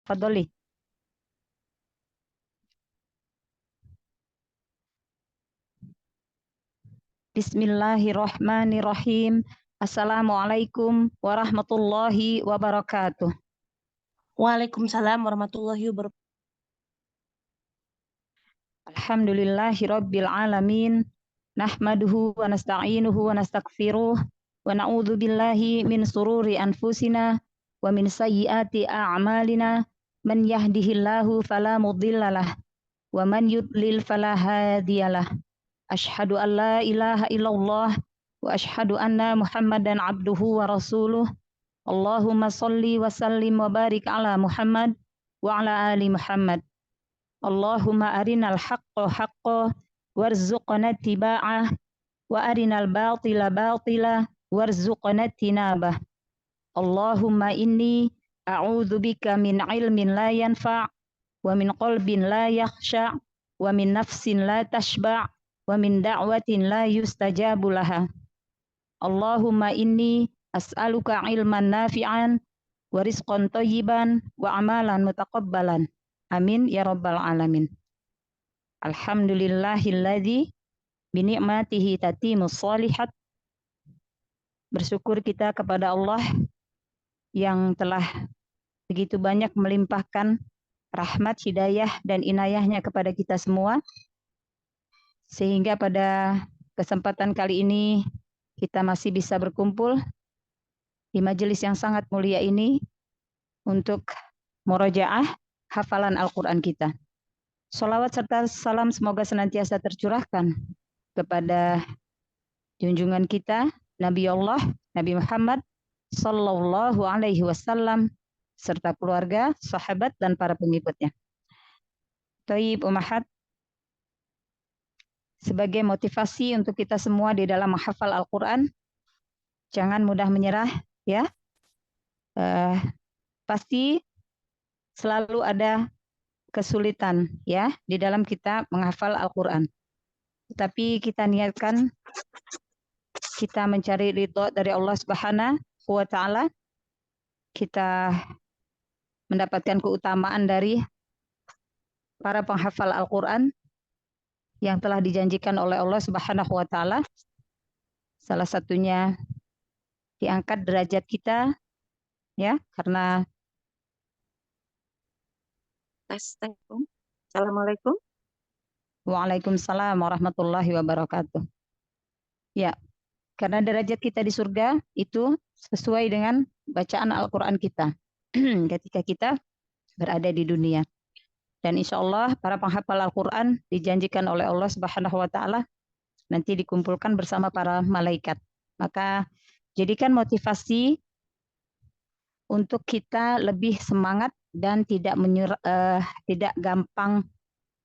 Fadoli. Bismillahirrahmanirrahim. Assalamualaikum warahmatullahi wabarakatuh. Waalaikumsalam warahmatullahi wabarakatuh. Alhamdulillahi rabbil alamin. Nahmaduhu wa nasta'inuhu wa nastaghfiruh. Wa na'udzu billahi min sururi anfusina wa min sayyiati a'malina. Man yahdihillahu fala mudhillalah wa man yudlil fala hadiyalah. Asyhadu an la ilaha illallah wa asyhadu anna Muhammadan abduhu wa rasuluh. Allahumma salli wa sallim wa barik ala Muhammad wa ala ali Muhammad. Allahumma arinal haqqa haqqa warzuqna tiba'ah wa arinal batila batila warzuqna tinabah. Allahumma inni a'udzu bika min ilmin la yanfa' wa min qalbin la yakhsha' wa min nafsin la tashba' wa min da'watin la yustajabu laha. Allahumma inni as'aluka ilman nafi'an wa rizqan thayyiban wa amalan mutaqabbalan. Amin ya rabbal alamin. Alhamdulillahilladzi bini'matihi tatimus shalihat. Bersyukur kita kepada Allah yang telah begitu banyak melimpahkan rahmat, hidayah, dan inayahnya kepada kita semua. Sehingga pada kesempatan kali ini kita masih bisa berkumpul di majelis yang sangat mulia ini untuk murojaah hafalan Al-Quran kita. Sholawat serta salam semoga senantiasa tercurahkan kepada junjungan kita Nabi Allah, Nabi Muhammad Sallallahu Alaihi Wasallam serta keluarga, sahabat dan para pengikutnya. Thayyib Umahat, sebagai motivasi untuk kita semua di dalam menghafal Al-Quran, jangan mudah menyerah ya. Pasti selalu ada kesulitan ya di dalam kita menghafal Al-Quran. Tapi kita niatkan kita mencari ridho dari Allah Subhanahu wa Ta'ala. Kita mendapatkan keutamaan dari para penghafal Al-Quran yang telah dijanjikan oleh Allah Subhanahu wa Ta'ala. Salah satunya diangkat derajat kita ya, karena Assalamualaikum. Waalaikumsalam warahmatullahi wabarakatuh. Ya, karena derajat kita di surga itu sesuai dengan bacaan Al-Quran kita ketika kita berada di dunia. Dan insya Allah para penghafal Al-Quran dijanjikan oleh Allah Subhanahu wa Ta'ala nanti dikumpulkan bersama para malaikat. Maka jadikan motivasi untuk kita lebih semangat dan tidak gampang,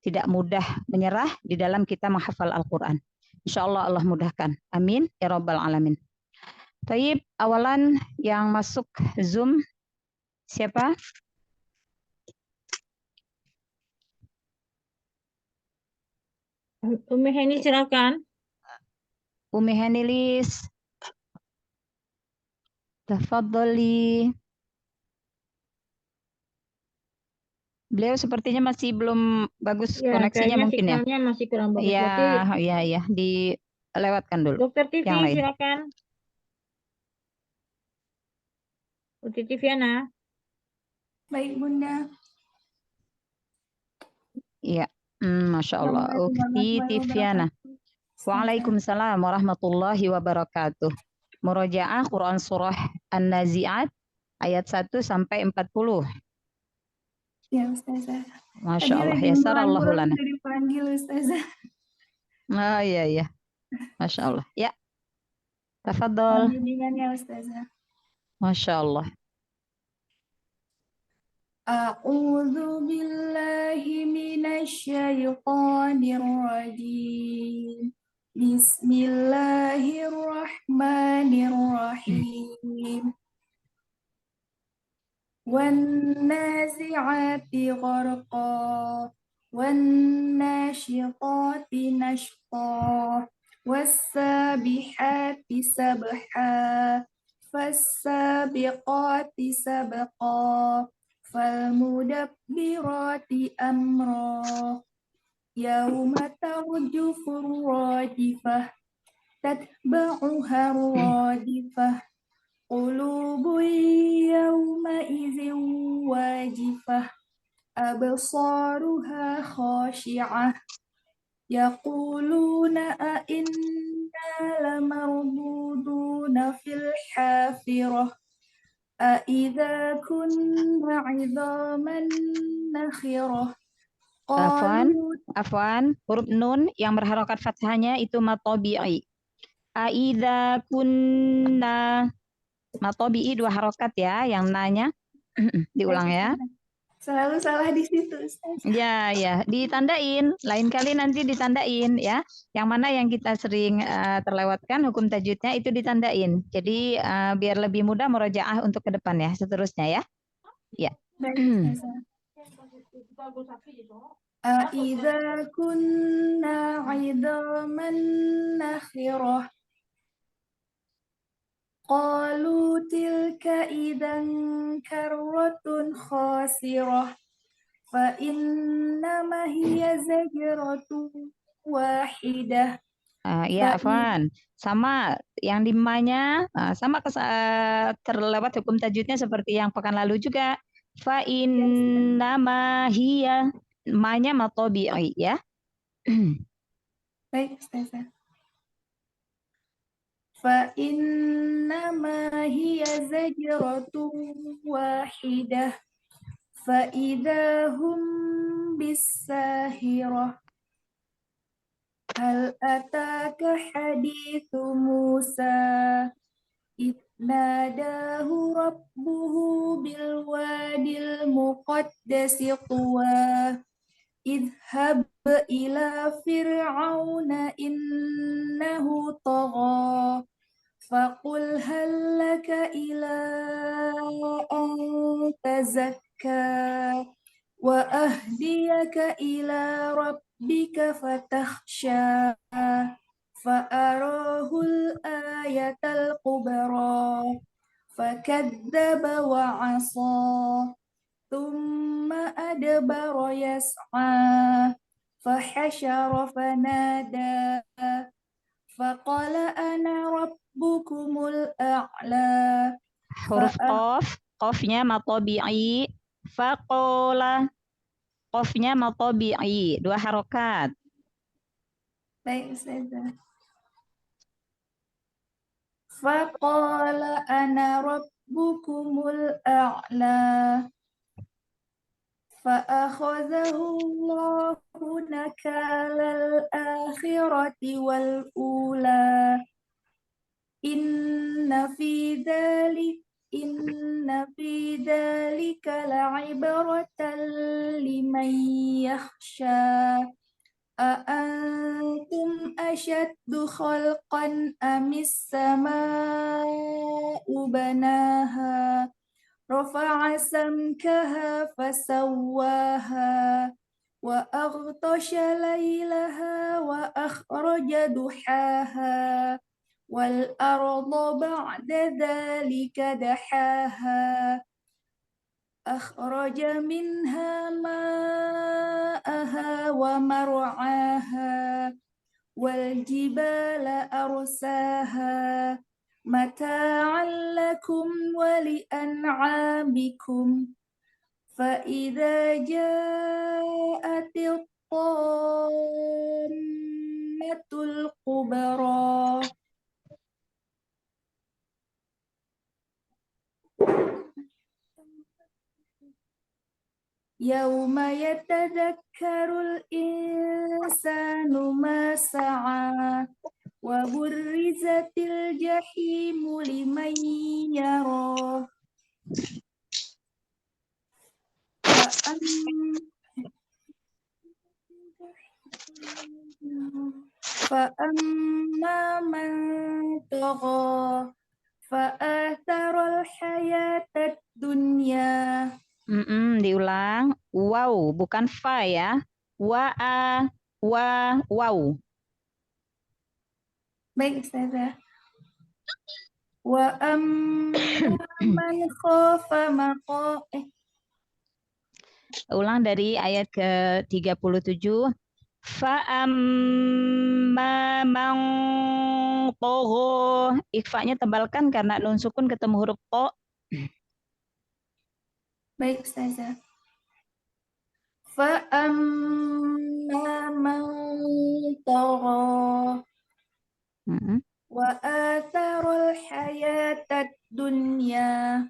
tidak mudah menyerah di dalam kita menghafal Al-Quran. Insya Allah Allah mudahkan. Amin ya rabbal alamin. Taib, awalan yang masuk Zoom siapa? Umi Heni silakan. Umi Henilis. Tafadhali. Beliau sepertinya masih belum bagus Ya, koneksinya mungkin ya. Sinyalnya masih kurang bagus. Iya, dilewatkan dulu. Dokter TV yang lain. silakan. Uti Tiviana. Baik Bunda. Iya, Masya Allah. Ukti Tiviana. Waalaikumsalam warahmatullahi wabarakatuh. Murojaah Quran Surah An-Nazi'at ayat 1 sampai 40. Ya Ustazah. Masya Allah. Yasarallahu lana. Dipanggil Ustazah. Oh iya. Masya Allah. Ya. Tafadhol. Bimbingannya Ustazah. Masya Allah. A'udzu billahi minasyaitonir rajim. Bismillahirrahmanirrahim. وَالنَّازِعَاتِ غَرْقًا وَالنَّاشِطَاتِ نَشْطًا وَالسَّابِحَاتِ سَبْحًا فَالسَّابِقَاتِ سَبْقًا فالمدبرات أمرا يوم ترجف الراجفة تتبعها الرادفة قلوب يومئذ واجفة أبصارها خاشعة يقولون أئنا لمردودون في الحافرة أإذا كنا عظاما نخرة قالوا Afwan, huruf nun yang berharokat fathahnya itu matobi'i. Aidza kunna, matobi'i 2 harokat ya, yang nanya. Diulang ya. Selalu salah di situ, Ustaz. Ya, ya, ditandain. Lain kali nanti ditandain ya. Yang mana yang kita sering terlewatkan hukum tajwidnya itu ditandain. Jadi biar lebih mudah murojaah untuk ke depan ya, seterusnya ya. Ya. Baik, Ustazah. أإذا كنا عظاما نخرة قالوا تلك إذا كرة خاسرة فإنما هي زجرة واحدة Ya, Afwan. Sama yang dimanya sama terlewat hukum tajwidnya seperti yang pekan lalu juga. Fa innama hiya, ma-nya matobi'i ya. Baik, Ustazah. فإنما هي زجرة واحدة فإذا هم بالساهرة هل أتاك حديث موسى إذ ناداه ربه بالوادي المقدس طوى اذهب إلى فرعون إنه طغى فقل هل لك إلى أن تزكى وأهديك إلى ربك فتخشى فأراه الآية الكبرى فكذب وعصى ثم أدبر يسعى فحشر فنادى فقال أنا ربكم الأعلى Huruf qaf, qafnya matobi'i. Faqala, qafnya matobi'i, 2 harokat. Baik, Ustazah. فقال أنا ربكم الأعلى فأخذه الله نكال الآخرة والأولى إن في ذلك لعبرة لمن يخشى أأنتم أشد خلقا أم السماء بناها رفع سمكها فسواها وأغطش ليلها وأخرج ضحاها والأرض بعد ذلك دحاها أخرج منها ماءها ومرعاها والجبال أرساها متاعا لكم ولأنعامكم فإذا جاءت الطامة الكبرى يوم يتذكر الإنسان ما سعى وبرزت الجحيم لمن يرى فأما من طغى فآثر الحياة الدنيا. Diulang. Wow, bukan fa ya. Wow. Baik, Ustazah. Wa amman khafa Ulang dari ayat ke-37. Fa'amma man tagha. Ikhfa-nya tebalkan karena nun sukun ketemu huruf to. Baik, Ustazah. فأما من طغى Mm-mm. وآثر الحياة الدنيا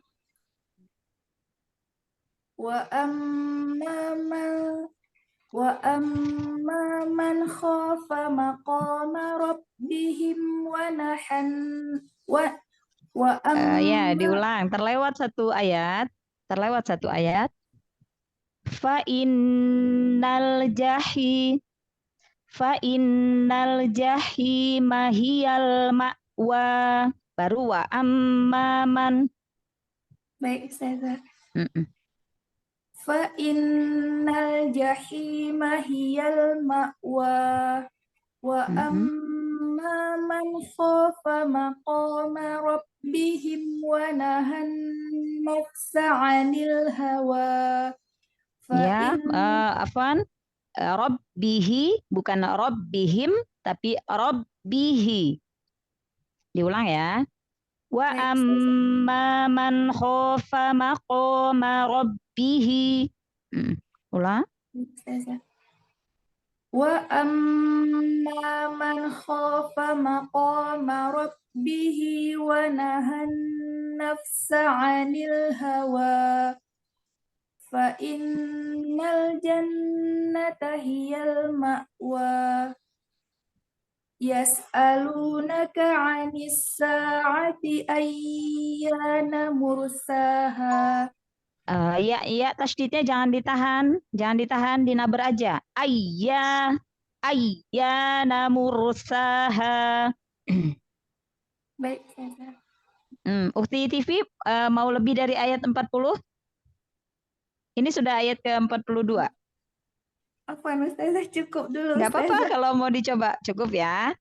وأما من خاف مقام ربهم ونهى Ya, وأما diulang. Terlewat satu ayat. Fa innal jahima hiyal ma'wa. Baru wa ammaman. baik, Ustazah. Mm-mm. فإن الجحيم هي المأوى وأما من خاف مقام ربهم ونهى النفس عن الهوى Ya, فإن afwan. Rabbihi bukan rabbihim tapi rabbihi. Diulang ya. Wa baik, Ustazah. amma man khafa maqama rabbihi. Ulang. Ustazah. وأما من خاف مقام ربه ونهى النفس عن الهوى فإن الجنة هي المأوى يسألونك عن الساعة أيان مرساها Ya tasdidnya jangan ditahan dinaber aja. Ayyana mursaha. baik, Ustazah. Ukti TV mau lebih dari ayat 40? Ini sudah ayat ke-42. Afwan, Ustazah, cukup dulu, Nggak apa-apa Ustazah. kalau mau dicoba, cukup ya.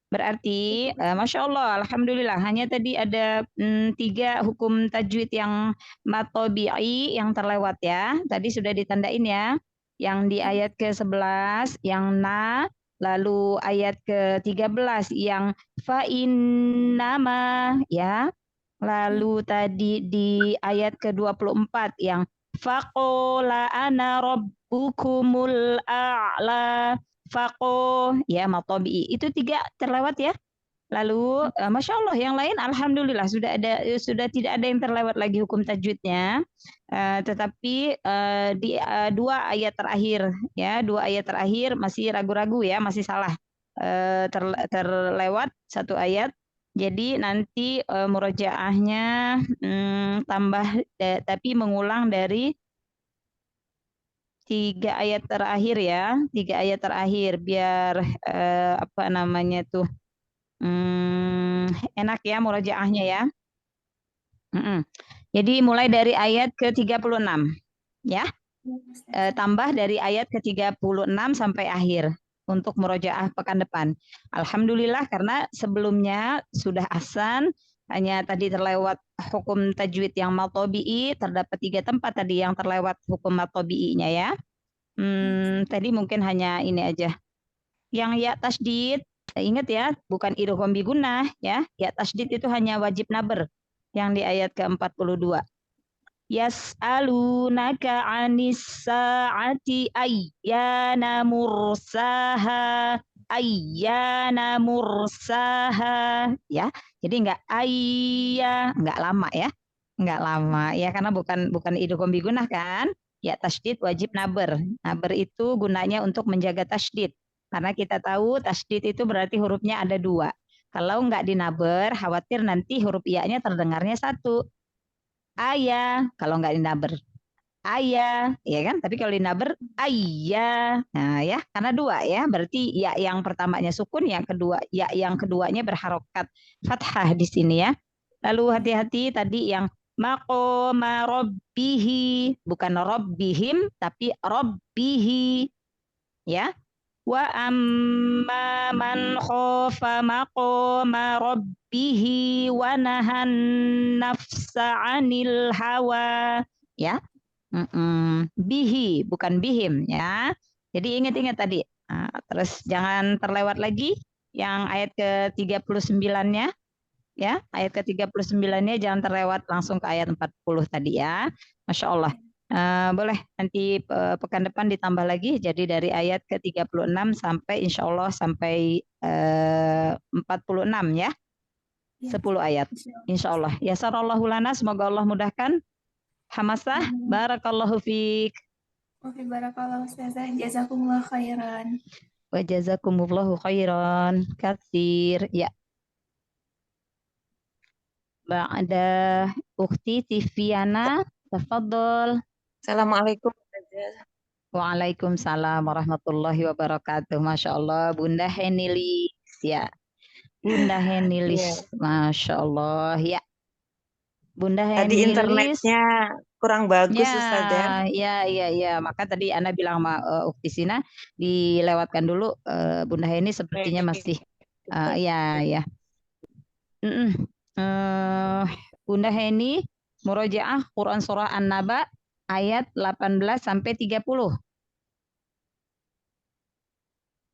Berarti, Masya Allah, Alhamdulillah, hanya tadi ada 3 hukum tajwid yang matobi'i yang terlewat ya. Tadi sudah ditandain ya. Yang di ayat ke-11, yang na, lalu ayat ke-13, yang fa'innama ya. Lalu tadi di ayat ke-24, yang faqola ana rabbukumul a'la. Fako ya matobi itu 3 terlewat ya. Lalu Masya Allah yang lain Alhamdulillah sudah tidak ada yang terlewat lagi hukum tajwidnya. Tetapi di 2 ayat terakhir ya 2 ayat terakhir masih ragu-ragu ya masih salah terlewat 1 ayat. Jadi nanti murojaahnya tambah tapi mengulang dari 3 ayat terakhir ya, 3 ayat terakhir biar apa namanya tuh enak ya murojaahnya ya. Jadi mulai dari ayat ke-36 ya. Tambah dari ayat ke-36 sampai akhir untuk murojaah pekan depan. Alhamdulillah karena sebelumnya sudah ahsan, hanya tadi terlewat hukum tajwid yang matobi'i, terdapat 3 tempat tadi yang terlewat hukum matobi'inya ya. Tadi mungkin hanya ini aja. Yang ya tasdid, ingat ya, bukan idgham bi gunnah ya. Ya tasdid itu hanya wajib naber yang di ayat ke-42. Yas'alunaka 'anis sa'ati ayyana mursaha ya. Jadi enggak enggak lama ya. Enggak lama ya karena bukan idgham bi gunnah kan. Ya tasdid wajib naber. Naber itu gunanya untuk menjaga tasdid. Karena kita tahu tasdid itu berarti hurufnya ada 2. Kalau enggak dinaber, khawatir nanti huruf iya-nya terdengarnya 1. Ayah, kalau enggak dinaber. Ayah, ya kan? Tapi kalau dinaber, ayah. Nah ya, karena 2 ya. Berarti ya yang pertamanya sukun, yang kedua ya yang keduanya berharokat fathah di sini ya. Lalu hati-hati tadi yang maqama rabbihi, bukan rabbihim tapi rabbihi. Ya. Wa amma man khafa maqama rabbihi wa nahan nafsa 'anil hawa. Ya. Bihi, bukan bihim ya. Jadi ingat-ingat tadi. Nah, terus jangan terlewat lagi yang ayat ke-39-nya. Ya, ayat ke-39-nya jangan terlewat, langsung ke ayat 40 tadi ya. Masya Allah. Boleh nanti pekan depan ditambah lagi, jadi dari ayat ke-36 sampai insya Allah sampai 46 ya. Ya, 10 ayat. Insya Allah. Ya sarallahu lana, semoga Allah mudahkan. Hamasah, barakallahu fiik. Oke, barakallah Ustazah. Jazakumullah khairan. Wa jazakumullahu khairan katsir. Ya. Ba'da ukhti Tiviana, tafadhol. Assalamualaikum. Waalaikumsalam warahmatullahi wabarakatuh. Masya Allah, Bunda Henilis ya. Bunda Henilis, Masya Allah ya. Bunda Tadi Henilis. internetnya kurang bagus, Ya, Ustazah. ya. Maka tadi Ana bilang sama Ukti Sina dilewatkan dulu. Bunda Heni sepertinya masih, ya. Bunda Heni, murojaah Quran Surah An-Naba ayat 18 sampai 30.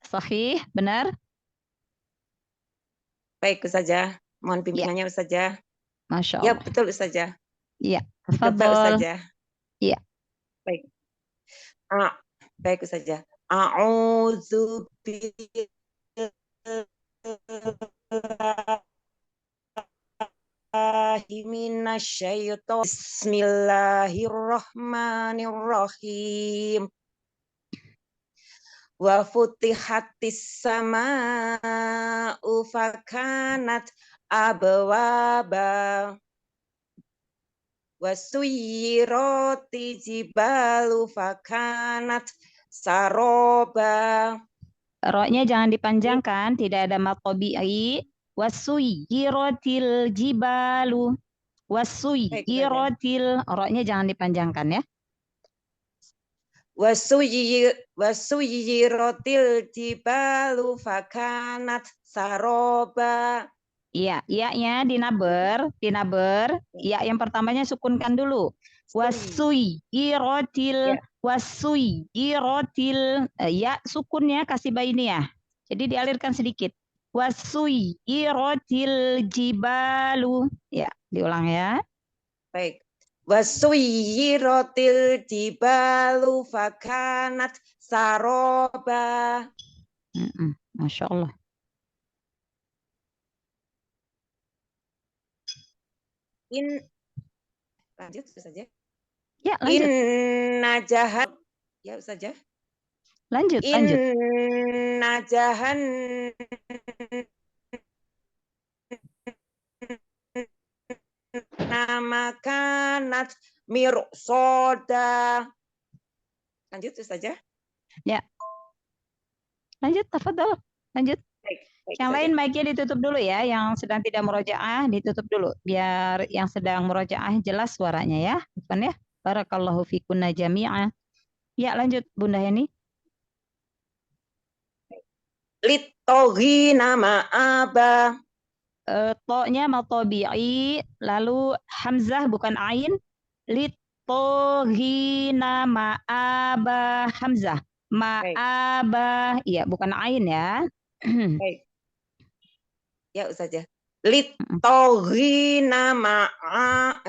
Sahih, benar? Baik, Ustazah. Mohon bimbingannya, Ustazah. Masya Ya, Allah. betul, Ustazah. Iya, Ditebak, tafadhol. Ustazah. Iya. Baik. Baik, Ustazah. A'udzu billahi minasyaitonir Bismillahirrahmanirrahim. Wa futihatis sama'u fakanat abwaba wa suyyirati jibalu fakanat saroba. Roknya jangan dipanjangkan, tidak ada matobi'i. Wasuyiratil jibalu. Wasuyiratil. Roknya jangan dipanjangkan ya. Wasuyiratil jibalu fakanat saroba. Iya, iya-nya dinaber. Iya, yang pertamanya sukunkan dulu. Wasuyiratil. Ya, sukunnya kasih baini ya. Jadi dialirkan sedikit. Wasuyiratil jibalu. Ya, diulang ya. Baik. Wasuyiratil jibalu fakanat saroba. Masya Allah. Lanjut saja. Ya, lanjut. Inna jahat. Ya, saja. Lanjut. Inna jahan nama kanat mirsoda. Lanjut saja. Ya. Lanjut, tafadhol. Lanjut. Yang lain mic-nya ditutup dulu ya, yang sedang tidak murojaah ditutup dulu biar yang sedang murojaah jelas suaranya ya. Bukan ya? Barakallahu fikunna jami'a. Ya, lanjut Bunda Heni. Litogi nama aba. To-nya matobi'i, lalu hamzah bukan ain. Litogi nama aba hamzah. Ma'aba, iya bukan ain ya. Baik. Ya, saja. Litoghina maaf,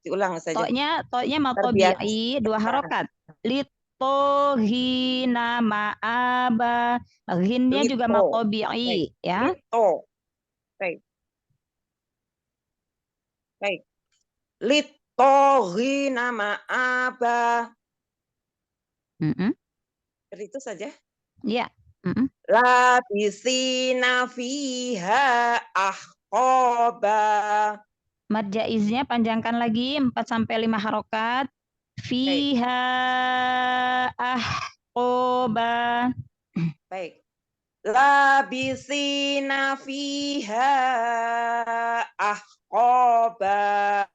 diulang saja. To-nya matobi'i, 2 harokat. Litoghina ma'aba. Ghinnya juga matobi'i ya. Lito. Baik. Baik. Litoghina ma'aba. Itu saja. Ya. Labisina fiha ahqaba. Mad jaiznya panjangkan lagi 4 sampai 5 harokat. Fiha ahqaba. Baik. Labisina fiha ahqaba.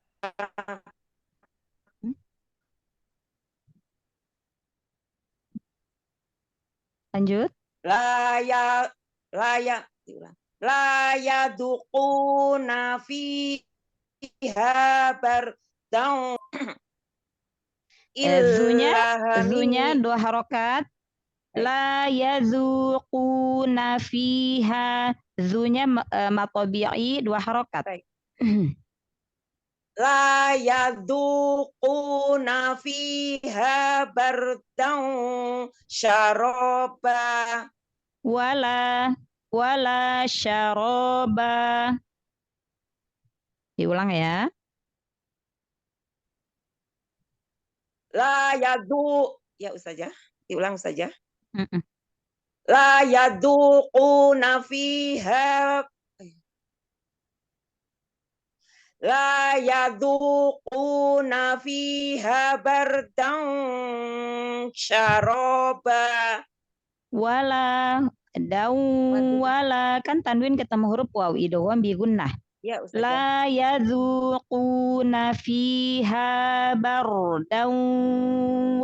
Lanjut. La yaduquna fiha bardang. Zunya Illah dua harokat. Baik. La yazuquna fiha. Zunya matobi'i dua harokat. Baik. La yaduquna fiha bardan syaraba. Wala syaraba. Diulang ya. La yadu, ya Ustazah, diulang saja. Mm-mm. La yaduquna fiha La yaduquna fiha bardan syaraba. Wala wala kan tanwin ketemu huruf waw idgham bi gunnah. Ya Ustazah. La yazuquna fiha bardan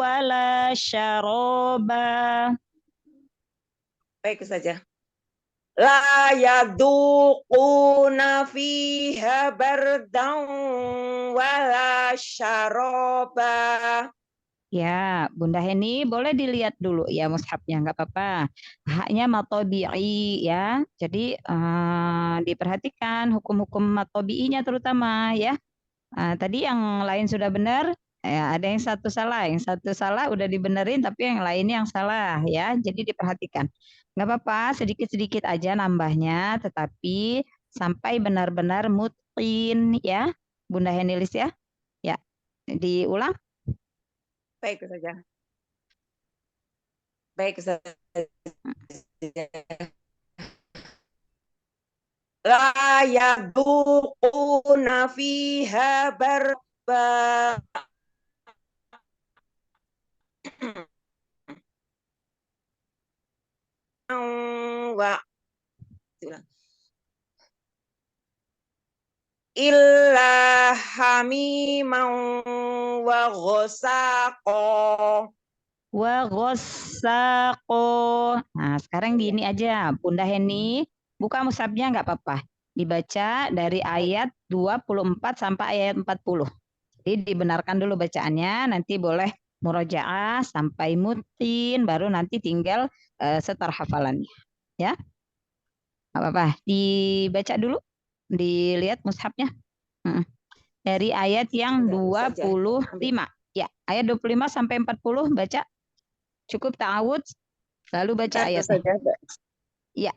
wala syaraba. Baik Ustazah. La yaduquna fiha bardan wala syaraba. Ya, Bunda Heni boleh dilihat dulu ya mushafnya, nggak apa-apa. Haknya matobi'i ya. Jadi diperhatikan hukum-hukum matobi'inya terutama ya. Tadi yang lain sudah benar, ya, ada yang satu salah udah dibenerin tapi yang lainnya yang salah ya. Jadi diperhatikan. Nggak apa-apa, sedikit-sedikit aja nambahnya, tetapi sampai benar-benar mutqin ya, Bunda Henilis ya. Ya, diulang. Baik Ustazah. Baik Ustazah. La yaduquna fiha barba. Wa illa hamiman wa ghasaqo. Wa ghassaqo. Nah, sekarang Iya. gini aja, Bunda Heni, buka mushafnya nggak apa-apa. Dibaca dari ayat 24 sampai ayat 40. Jadi dibenarkan dulu bacaannya, nanti boleh murojaah sampai mutin, baru nanti tinggal setar hafalannya. Ya, nggak apa-apa. Dibaca dulu, dilihat mushafnya. Dari ayat yang Sebentar, Ustazah. 25. Ya, ayat 25 sampai 40 baca. Cukup ta'awud, lalu baca Bentar, ayatnya. Ustazah. Ya.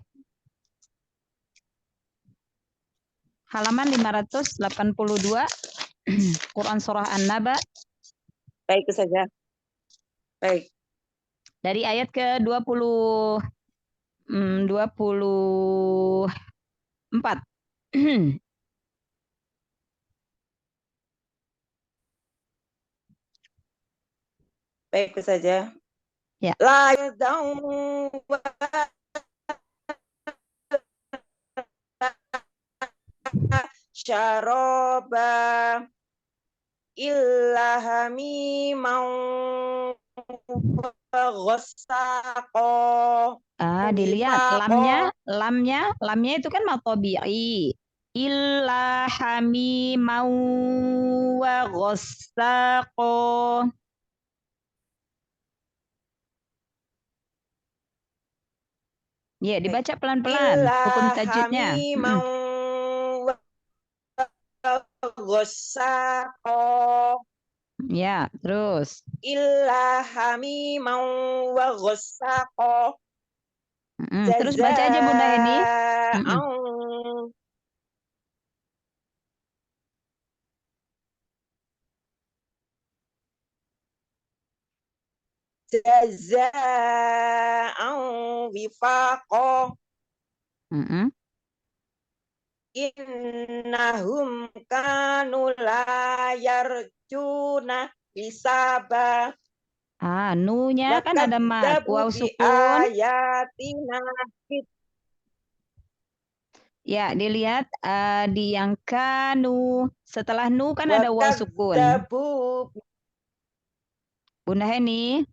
Halaman 582, Quran Surah An-Naba. Baik Ustazah. Baik. Dari ayat ke 24. Baik Ustazah. Ya. La yadau syaraba illa hamiman wa ghasaqo. Dilihat lamnya itu kan matobi'i. Illa hamimau wa ghassaqo. Ya, dibaca pelan-pelan hukum tajwidnya. Hamiman wa ghasaqo. Ya, terus. Illa hamiman wa ghasaqo. Terus baca aja Bunda Heni. Jaza'an wifaqo. Innahum kanu la yarjuna hisaba. Nunya kan ada mat, waw sukun. Ayatina. Ya, dilihat di yang kanu. Setelah nu kan ada waw sukun. Bunda Heni,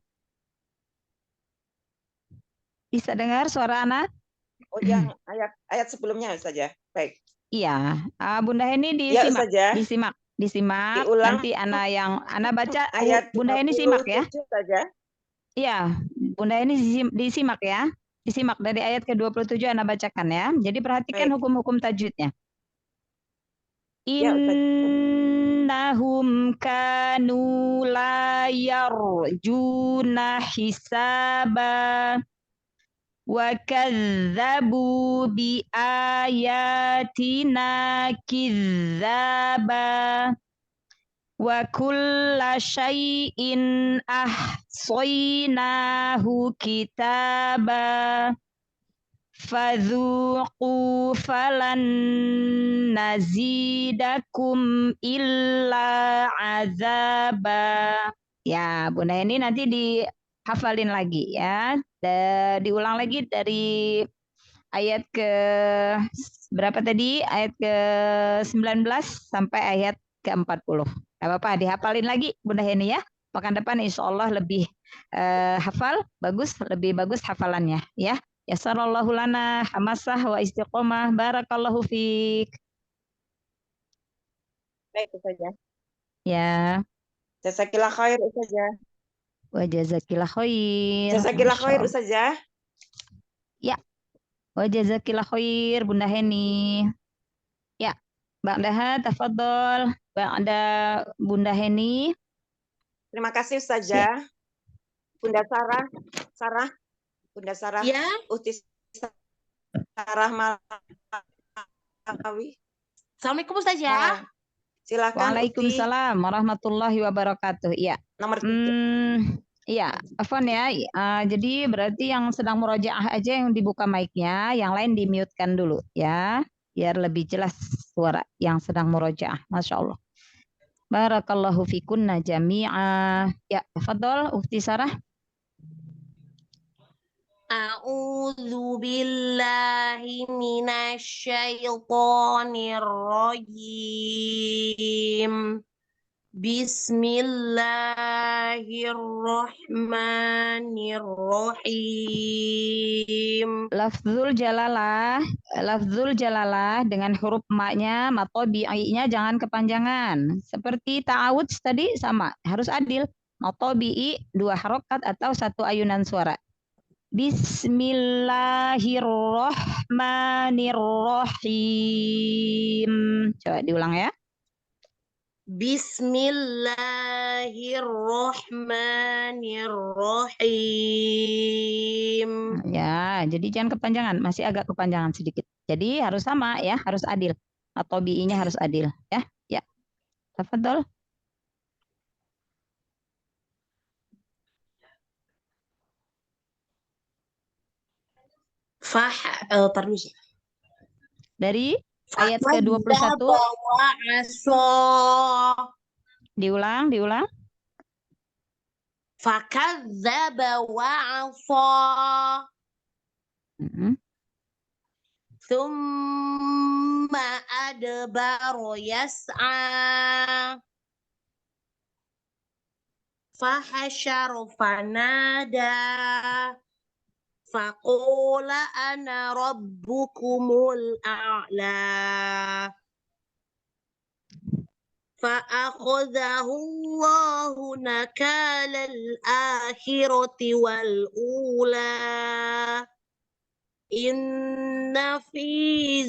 bisa dengar suara anak? Oh, yang ayat sebelumnya saja. Baik. Iya, Bunda Heni Ya, disimak. Ustazah. Disimak. Disimak. Diulang. Nanti Ana baca. Ayat Bunda ini simak ya. 27 saja. Iya, Bunda ini disimak ya. Disimak dari ayat ke-27 Ana bacakan ya. Jadi perhatikan Baik. hukum-hukum tajwidnya. Ya, Ustaz. Innahum kanu la yarjuna hisaba wa kadzabu bi ayatina kidzaba wa kulla syai'in ahsaynahu kitaba fadzuqu falan nazidakum illa azaba. Ya, Bunda ini nanti dihafalin lagi ya. Diulang lagi dari ayat ke berapa tadi? Ayat ke-19 sampai ayat ke-40. Gak apa-apa, dihafalin lagi Bunda Heni ya. Pekan depan insya Allah lebih hafal, lebih bagus hafalannya ya. Yassarallahu lana hamasah wa istiqomah. Barakallahu fiik. Baik, Ustazah. Ya. Jazakillah khair, Ustazah. Wa jazakillah khair. Jazakillah Masya khair, Allah. Ustazah. Ya. Wa jazakillah khair Bunda Heni. Ya. Ba'daha tafadhol. Ba'da Bunda Heni. Terima kasih, Ustazah. Bunda Sarah. Bunda Sarah. Ya. Uti Sarah Malawi. Assalamualaikum Ustazah. Silakan Waalaikumsalam warahmatullahi wabarakatuh. Iya. Nomor 3. Iya, Afwan ya. Jadi berarti yang sedang murojaah aja yang dibuka mic-nya, yang lain di-mute-kan dulu ya, biar lebih jelas suara yang sedang murojaah. Masya Allah. Barakallahu fikunna jami'a. Ya, tafadhol Ukhti Sarah. A'udzu billahi minasyaitonir rajim. Bismillahirrahmanirrahim. Lafzul jalalah dengan huruf maknya, matobi'inya jangan kepanjangan. Seperti ta'awudz tadi sama, harus adil. Matobi'i 2 harokat atau 1 ayunan suara. Bismillahirrahmanirrahim. Coba diulang ya. Bismillahirrahmanirrahim. Ya, jadi jangan kepanjangan, masih agak kepanjangan sedikit. Jadi harus sama ya, harus adil. Atau bi-nya harus adil ya. Ya. Tafadhol. Terus. Dari ayat ke-21 diulang. Fakadzdzaba wa'asa. Tsumma adbara yas'a. Fahasyara fanada. Faqula ana rabbukumul a'la. فأخذه الله نكال الآخرة والأولى إن في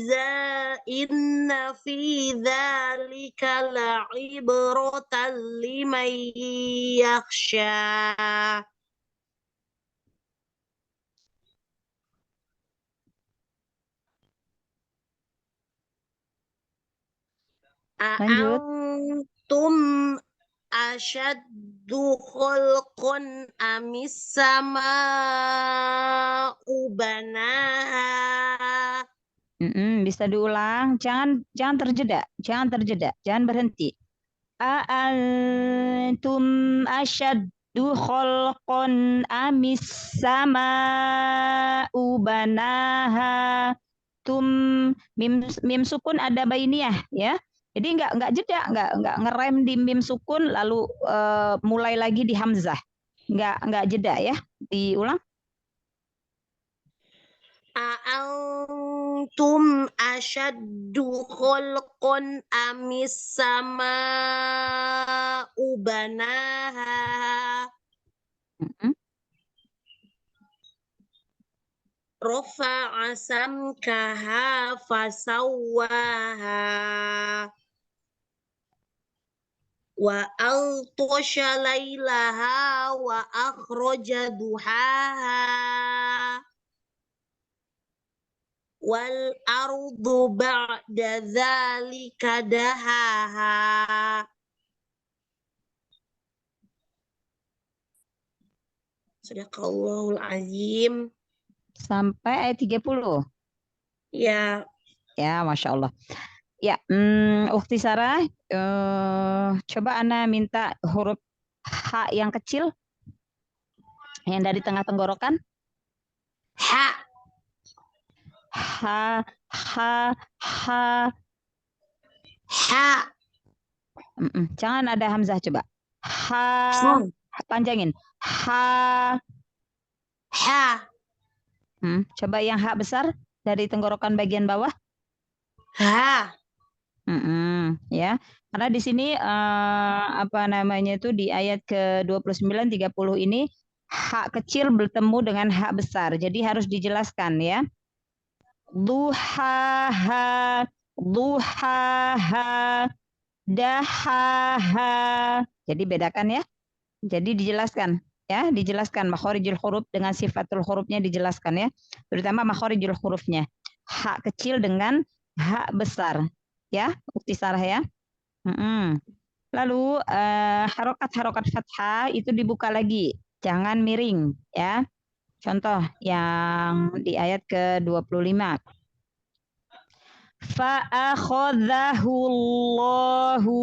ذلك لعبرة لمن يخشى. Lanjut. Antum asyaddu khalqan amis sama'u banaha. Bisa diulang, jangan terjeda, jangan berhenti. Antum asyaddu khalqan amis sama'u banaha. Mim sukun ada bainiyah ya. Jadi enggak jeda, enggak ngerem di mim sukun lalu mulai lagi di hamzah. Enggak jeda ya. Diulang. A'antum asyaddu khalqan amis sama'u banaha. Rafa'a samkaha fasawwaha. Wa altasha laylaha wa akhraja duhaha. Wal ardu ba'da dzalika dahaha. Sadaqallahul azim. Sampai ayat 30. Ya, Ya, Masya Allah. Ya, Ukhti Sarah, coba Ana minta huruf H yang kecil, yang dari tengah tenggorokan. ha, H, H, H. ha, Jangan ada hamzah coba. H, panjangin. H. ha, Coba yang H besar dari tenggorokan bagian bawah. ha. Ya, karena di sini apa namanya itu di ayat ke-29 30 ini H kecil bertemu dengan H besar. Jadi harus dijelaskan ya. Duhaha, duhaha, dahaha. Jadi bedakan ya. Jadi dijelaskan ya, dijelaskan makhorijul huruf dengan sifatul hurufnya dijelaskan ya. Terutama makhorijul hurufnya. H kecil dengan H besar. Ya, Ukti Sarah ya. Lalu harokat-harokat fathah itu dibuka lagi, jangan miring ya. Contoh yang di ayat ke-25. Fa'akhadhahullahu,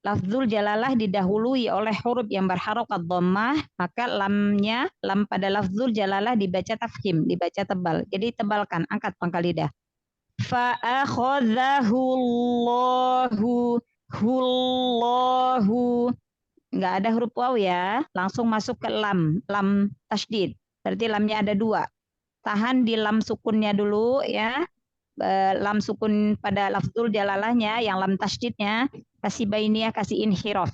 lafzul jalalah didahului oleh huruf yang berharokat dhammah, maka lamnya, lam pada lafzul jalalah dibaca tafkhim, dibaca tebal. Jadi tebalkan, angkat pangkal lidah. Fa'akhadhahullahu, hullahu, nggak ada huruf waw ya, langsung masuk ke lam tasydid. Berarti lamnya ada 2. Tahan di lam sukunnya dulu ya, lam sukun pada lafzul jalalahnya, yang lam tasydidnya kasih bainiyah, kasih inhiraf.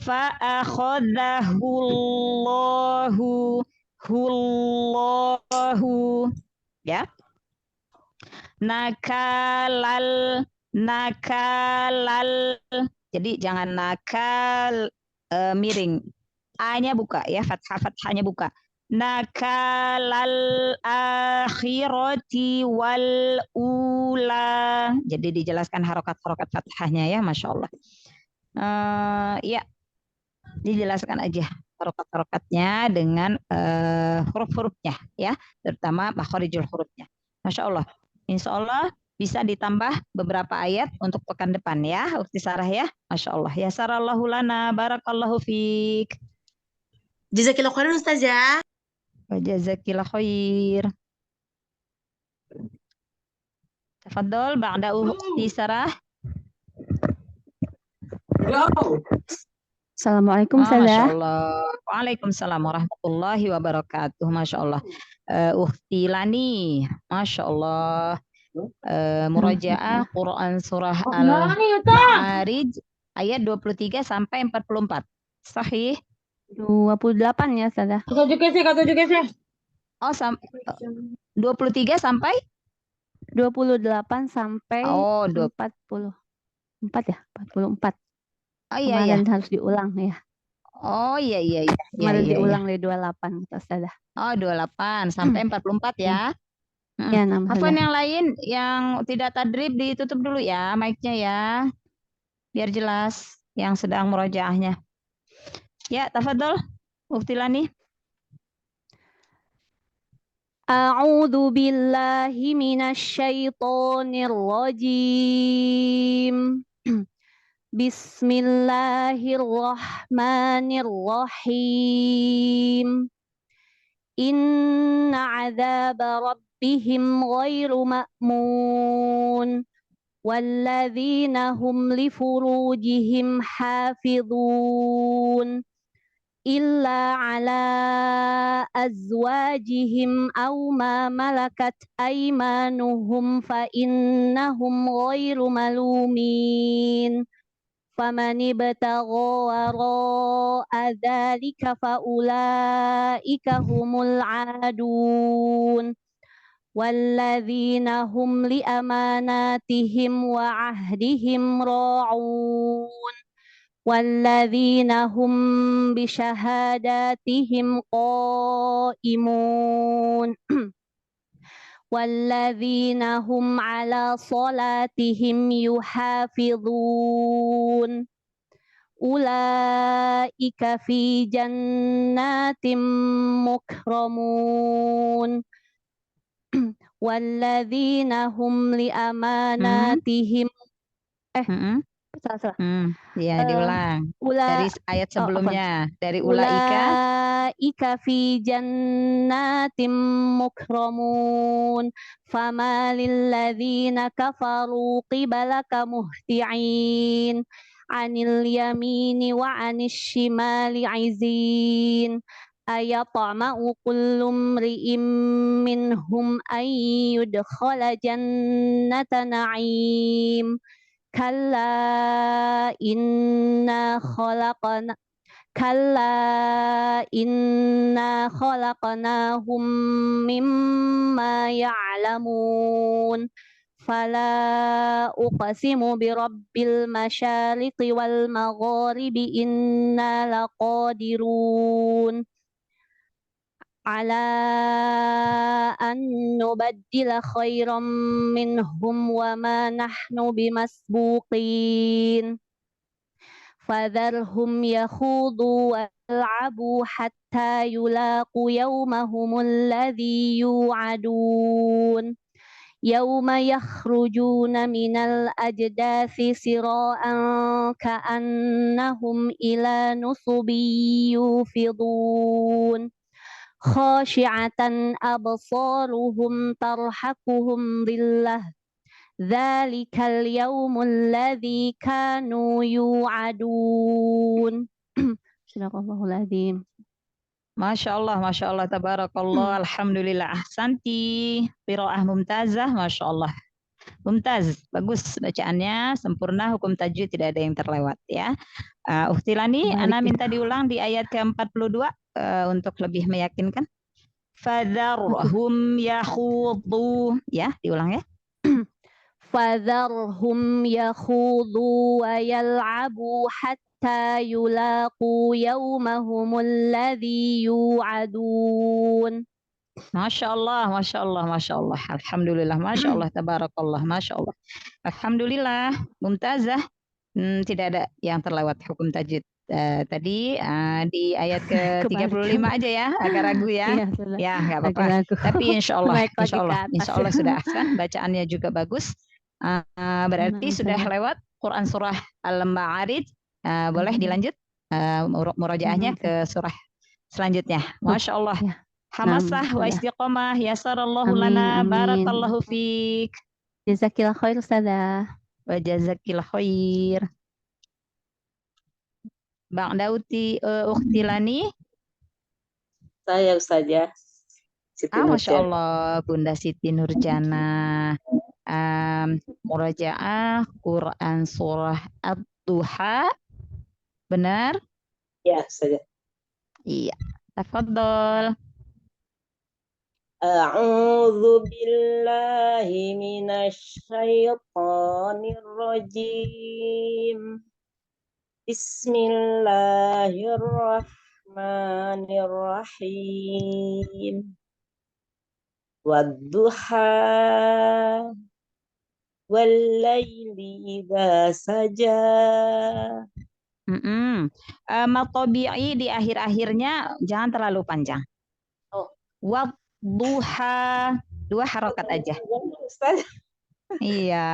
Fa'akhadhahullahu, hullahu ya. Nakalal, jadi jangan nakal miring, a-nya buka ya, fathahnya buka. Nakalal akhirati wal ula, jadi dijelaskan harokat-harokat fathahnya ya, Masya Allah. Ya, dijelaskan aja harokat-harokatnya dengan huruf-hurufnya ya, terutama makhorijul hurufnya. Masya Allah. Insya Allah bisa ditambah beberapa ayat untuk pekan depan ya, Ukti Sarah ya. Masya Allah. Ya sarallahu lana, barakallahu fiik. Jazakillah khairan Ustazah. Wa jazakillah khair. Tafadhol ba'da Ukti Sarah. Assalamualaikum Masya Ustazah. Allah. Waalaikumsalam warahmatullahi wabarakatuh. Masya Allah. Ukhti Lani, Masya Allah. Murajaah Quran surah Al-Ma'arij ayat 23 sampai 44. Sahih? 28 ya Ustazah. Oh, 23 sampai? 28 sampai Oh, 44 ya, 44. Oh iya ya. Kemarin harus diulang ya. Oh iya. Kemarin diulang dari 28 Ustazah. Oh 28 sampai 44 ya. Ya, Afwan yang lain yang tidak tadrib ditutup dulu ya mic-nya ya. Biar jelas yang sedang murojaahnya. Ya, tafadhol Ukhti Lani. A'udzu billahi minasyaitonir rajim. Bismillahirrahmanirrahim. Inna 'adzaba rabbihim ghairu ma'mun. Walladzina hum li furujihim hafizun. إلا على أزواجهم أو ما ملكت أيمانهم فإنهم غير ملومين فمن ابتغى وراء ذلك فأولئك هم العادون والذين هم لأماناتهم وعهدهم راعون والذين هم بشهاداتهم قائمون والذين هم على صلاتهم يحافظون أولئك في جنات مكرمون والذين هم لأماناتهم Ya, diulang. Dari ayat sebelumnya, dari ulaika. Ulaika fi jannatim mukramun fama lilladzina kafaru qibalaka muhti'in anil yamini wa anis shimali izin ayatma'u kullu mri'im minhum ay yudkhala jannata na'im Kalla inna khalaqnahum mimma ya'lamun fala uqsimu birabbil masyariqi wal magharibi inna laqadirun ala an nubaddila khairan minhum wa ma nahnu bimasbuqin fadharhum yakhudu wal'abu hatta yulaqu yawmahum alladhi yu'adun yawma yakhrujuna minal ajdathi sira'an ka'annahum ila nusubi yufidun khashi'atan absaruhum tarhaquhum dhillah dzalikal yaumul ladzi kanu yu'adun. Sadaqallahul adzim. Masya Allah, tabarakallah, alhamdulillah, ahsanti, qiraah mumtazah, Masya Allah. Mumtaz, bagus bacaannya, sempurna, hukum tajwid tidak ada yang terlewat ya. Ukhti Lani, Ana minta diulang di ayat ke-42 untuk lebih meyakinkan. Fadharhum yakhudu, ya, diulang ya. Fadharhum yakhudu wa yal'abu hatta yulaqu yawmahumul ladzi yu'adun. Masya Allah, Masya Allah, Masya Allah. Alhamdulillah, Masya Allah, tabarakallah, Masya Allah. Alhamdulillah, mumtazah. Tidak ada yang terlewat hukum tajwid. Tadi di ayat ke-35 aja ya, agak ragu ya. Ya, nggak apa-apa. Tapi insya Allah sudah ahsan. Bacaannya juga bagus. Berarti sudah lewat Quran surah Al-Ma'arij. Boleh dilanjut murojaahnya ke surah selanjutnya. Masya Allah. Hamasah wa istiqomah. Yasarallahu lana. Barakallahu fiik. Jazakillah khair Ustazah. Wa jazakillah khair. Bang Dauti, Ukhti Lani. Saya Ustazah. Masya Allah, Bunda Siti Nurjana. Murojaah Quran surah Ad-Duha. Benar? Ya, Ustazah. Iya. Tafadhol. A'udzu billahi minasy syaithanir rajim. Bismillahirrahmanirrahim. Wadduha wallaili idza saja. Matobi'i di akhir-akhirnya jangan terlalu panjang. Wadduha, 2 harokat aja. Iya,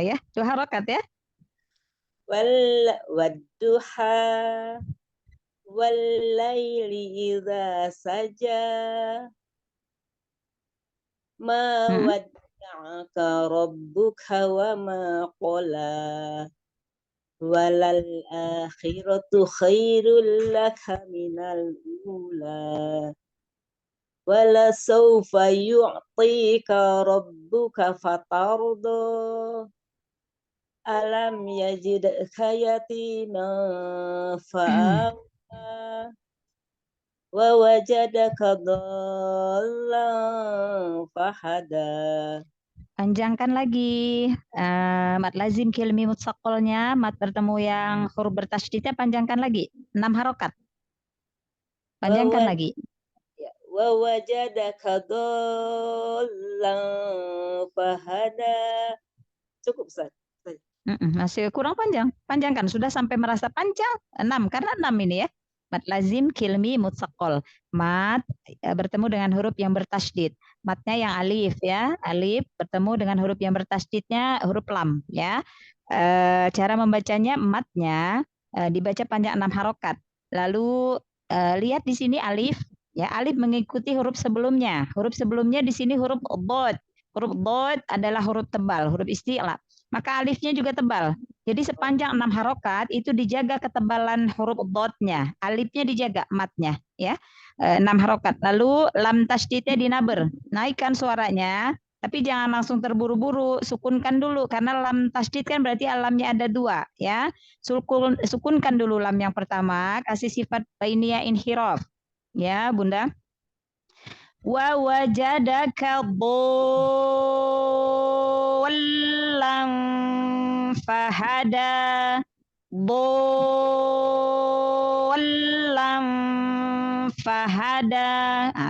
ya, 2 harokat ya. Wadduha wallaili idza saja. Ma wadda'aka rabbuka wa ma qala. walal akhiratu khairul laka minal ula wala sawfa yu'tika rabbuka fatarda alam yajidka yatiman fa'awa wa wajadaka dhallan fahada. Panjangkan lagi. Mat lazim kilmi mutsaqalnya, mat bertemu yang huruf bertasydidnya panjangkan lagi. 6 harokat. Panjangkan lagi. Wa wajadaka dhallan fahada. Cukup, Ustaz. Masih kurang panjang. Panjangkan. Sudah sampai merasa panjang. 6. Karena 6 ini ya. Mat lazim kilmi mutsaqal. Mat bertemu dengan huruf yang bertasydid. Matnya yang alif ya. Alif bertemu dengan huruf yang bertasydidnya huruf lam ya. Cara membacanya matnya dibaca panjang 6 harokat. Lalu lihat di sini alif ya. Alif mengikuti huruf sebelumnya. Huruf sebelumnya di sini huruf dhad. Huruf dhad adalah huruf tebal, huruf isti'la. Maka alifnya juga tebal. Jadi sepanjang 6 harokat itu dijaga ketebalan huruf dotnya, alifnya dijaga, matnya, ya 6 harokat. Lalu lam tasydidnya dinaber, naikkan suaranya, tapi jangan langsung terburu-buru, sukunkan dulu karena lam tasydid kan berarti lamnya ada 2, ya. Sukunkan dulu lam yang pertama, kasih sifat bainiyah inhiraf, ya Bunda. Wa wajadaka dhallan fahada dhallan fahada.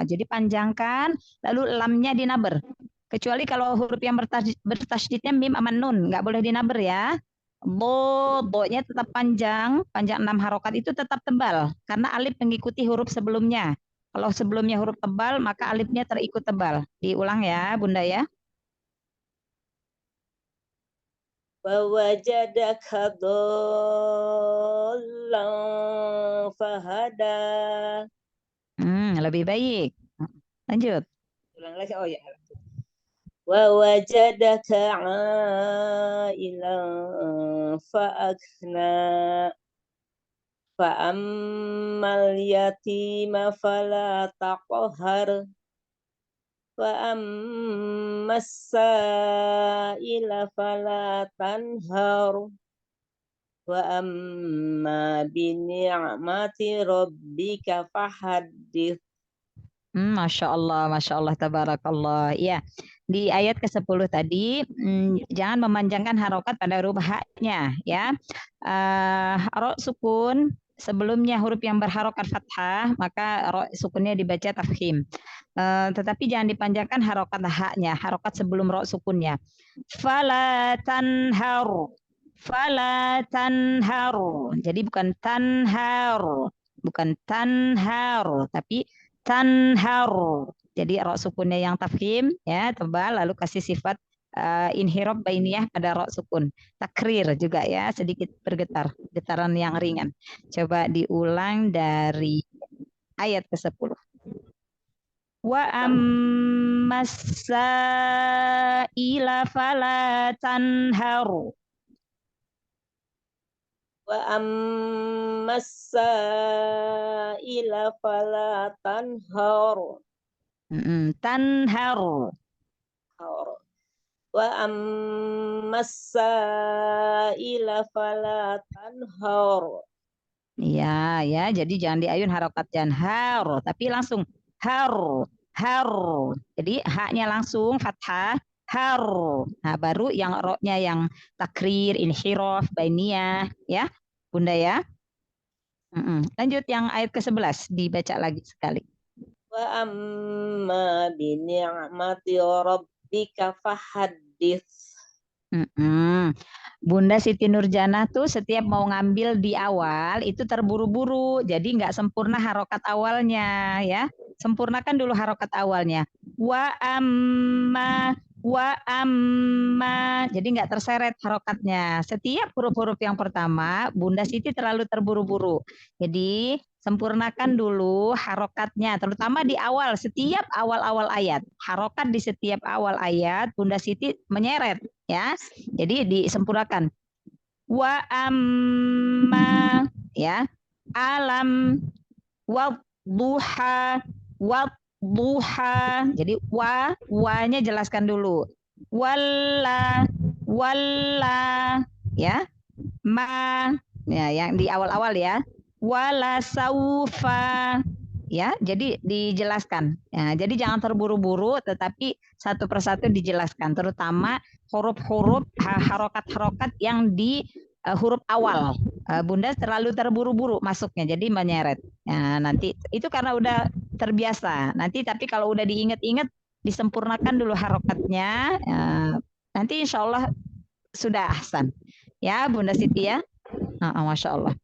Jadi panjangkan lalu lamnya dinaber. Kecuali kalau huruf yang bertasydidnya mim sama nun, nggak boleh dinaber ya. Bo-nya tetap panjang 6 harokat itu tetap tebal karena alif mengikuti huruf sebelumnya. Kalau sebelumnya huruf tebal, maka alifnya terikut tebal. Diulang ya, Bunda ya. Wa wajadaka dhallan fahada. Lebih baik. Lanjut. Ulang lagi. Oh ya. Wa wajadaka a'ilan fa'aghna. Fa'ammal yatima fala taqhar wa ammas sa'ila fala tanhar wa amma bi ni'mati rabbika fahaddits. Masya Allah, tabarakallah. Ya, di ayat ke-10 tadi jangan memanjangkan harokat pada huruf haknya ya. Ro sukun sebelumnya huruf yang berharokat fathah, maka ro sukunnya dibaca tafkhim. Tetapi jangan dipanjangkan harokat haknya, harokat sebelum ro sukunnya. Fala tanharu. Fala tanharu. Jadi bukan tanharu, tapi tanharu. Jadi ro sukunnya yang tafkhim ya, tebal, lalu kasih sifat inhirab bainiyah pada ro sukun. Takrir juga ya, sedikit bergetar, getaran yang ringan. Coba diulang dari ayat ke-10. Wa ammas-sa'ila fala tanharu. Wa ammas sa'ila fala tanhar. Tanharu. Wa ammas sa'ila fala tanhar. Iya, ya. Jadi jangan diayun harokat janhar, tapi langsung har. Jadi haknya langsung fathah har. Nah, baru yang ro-nya yang takrir, inhiraf, bainiyah, ya, Bunda ya. Lanjut yang ayat ke-11 dibaca lagi sekali. Wa amma bi ni'mati rabbika fahaddits. Bunda Siti Nurjanah tuh setiap mau ngambil di awal itu terburu-buru, jadi nggak sempurna harokat awalnya ya. Sempurnakan dulu harokat awalnya. Wa amma, jadi nggak terseret harokatnya. Setiap huruf-huruf yang pertama, Bunda Siti terlalu terburu-buru. Jadi sempurnakan dulu harokatnya, terutama di awal, setiap awal-awal ayat. Harokat di setiap awal ayat, Bunda Siti menyeret ya. Jadi disempurnakan. wa amma, ya, alam, wadduha, wadduha. Jadi wanya jelaskan dulu. Walla, walla, ya. Ma, ya, yang di awal-awal ya. Wala saufa, ya. Jadi dijelaskan. Ya, jadi jangan terburu-buru, tetapi satu persatu dijelaskan. Terutama huruf-huruf, harokat-harokat yang di huruf awal. Bunda terlalu terburu-buru masuknya, jadi menyeret. Ya, nanti itu karena udah terbiasa. Nanti tapi kalau udah diingat-ingat, disempurnakan dulu harokatnya. Nanti insya Allah sudah ahsan. Ya, Bunda Siti ya. Masya Allah.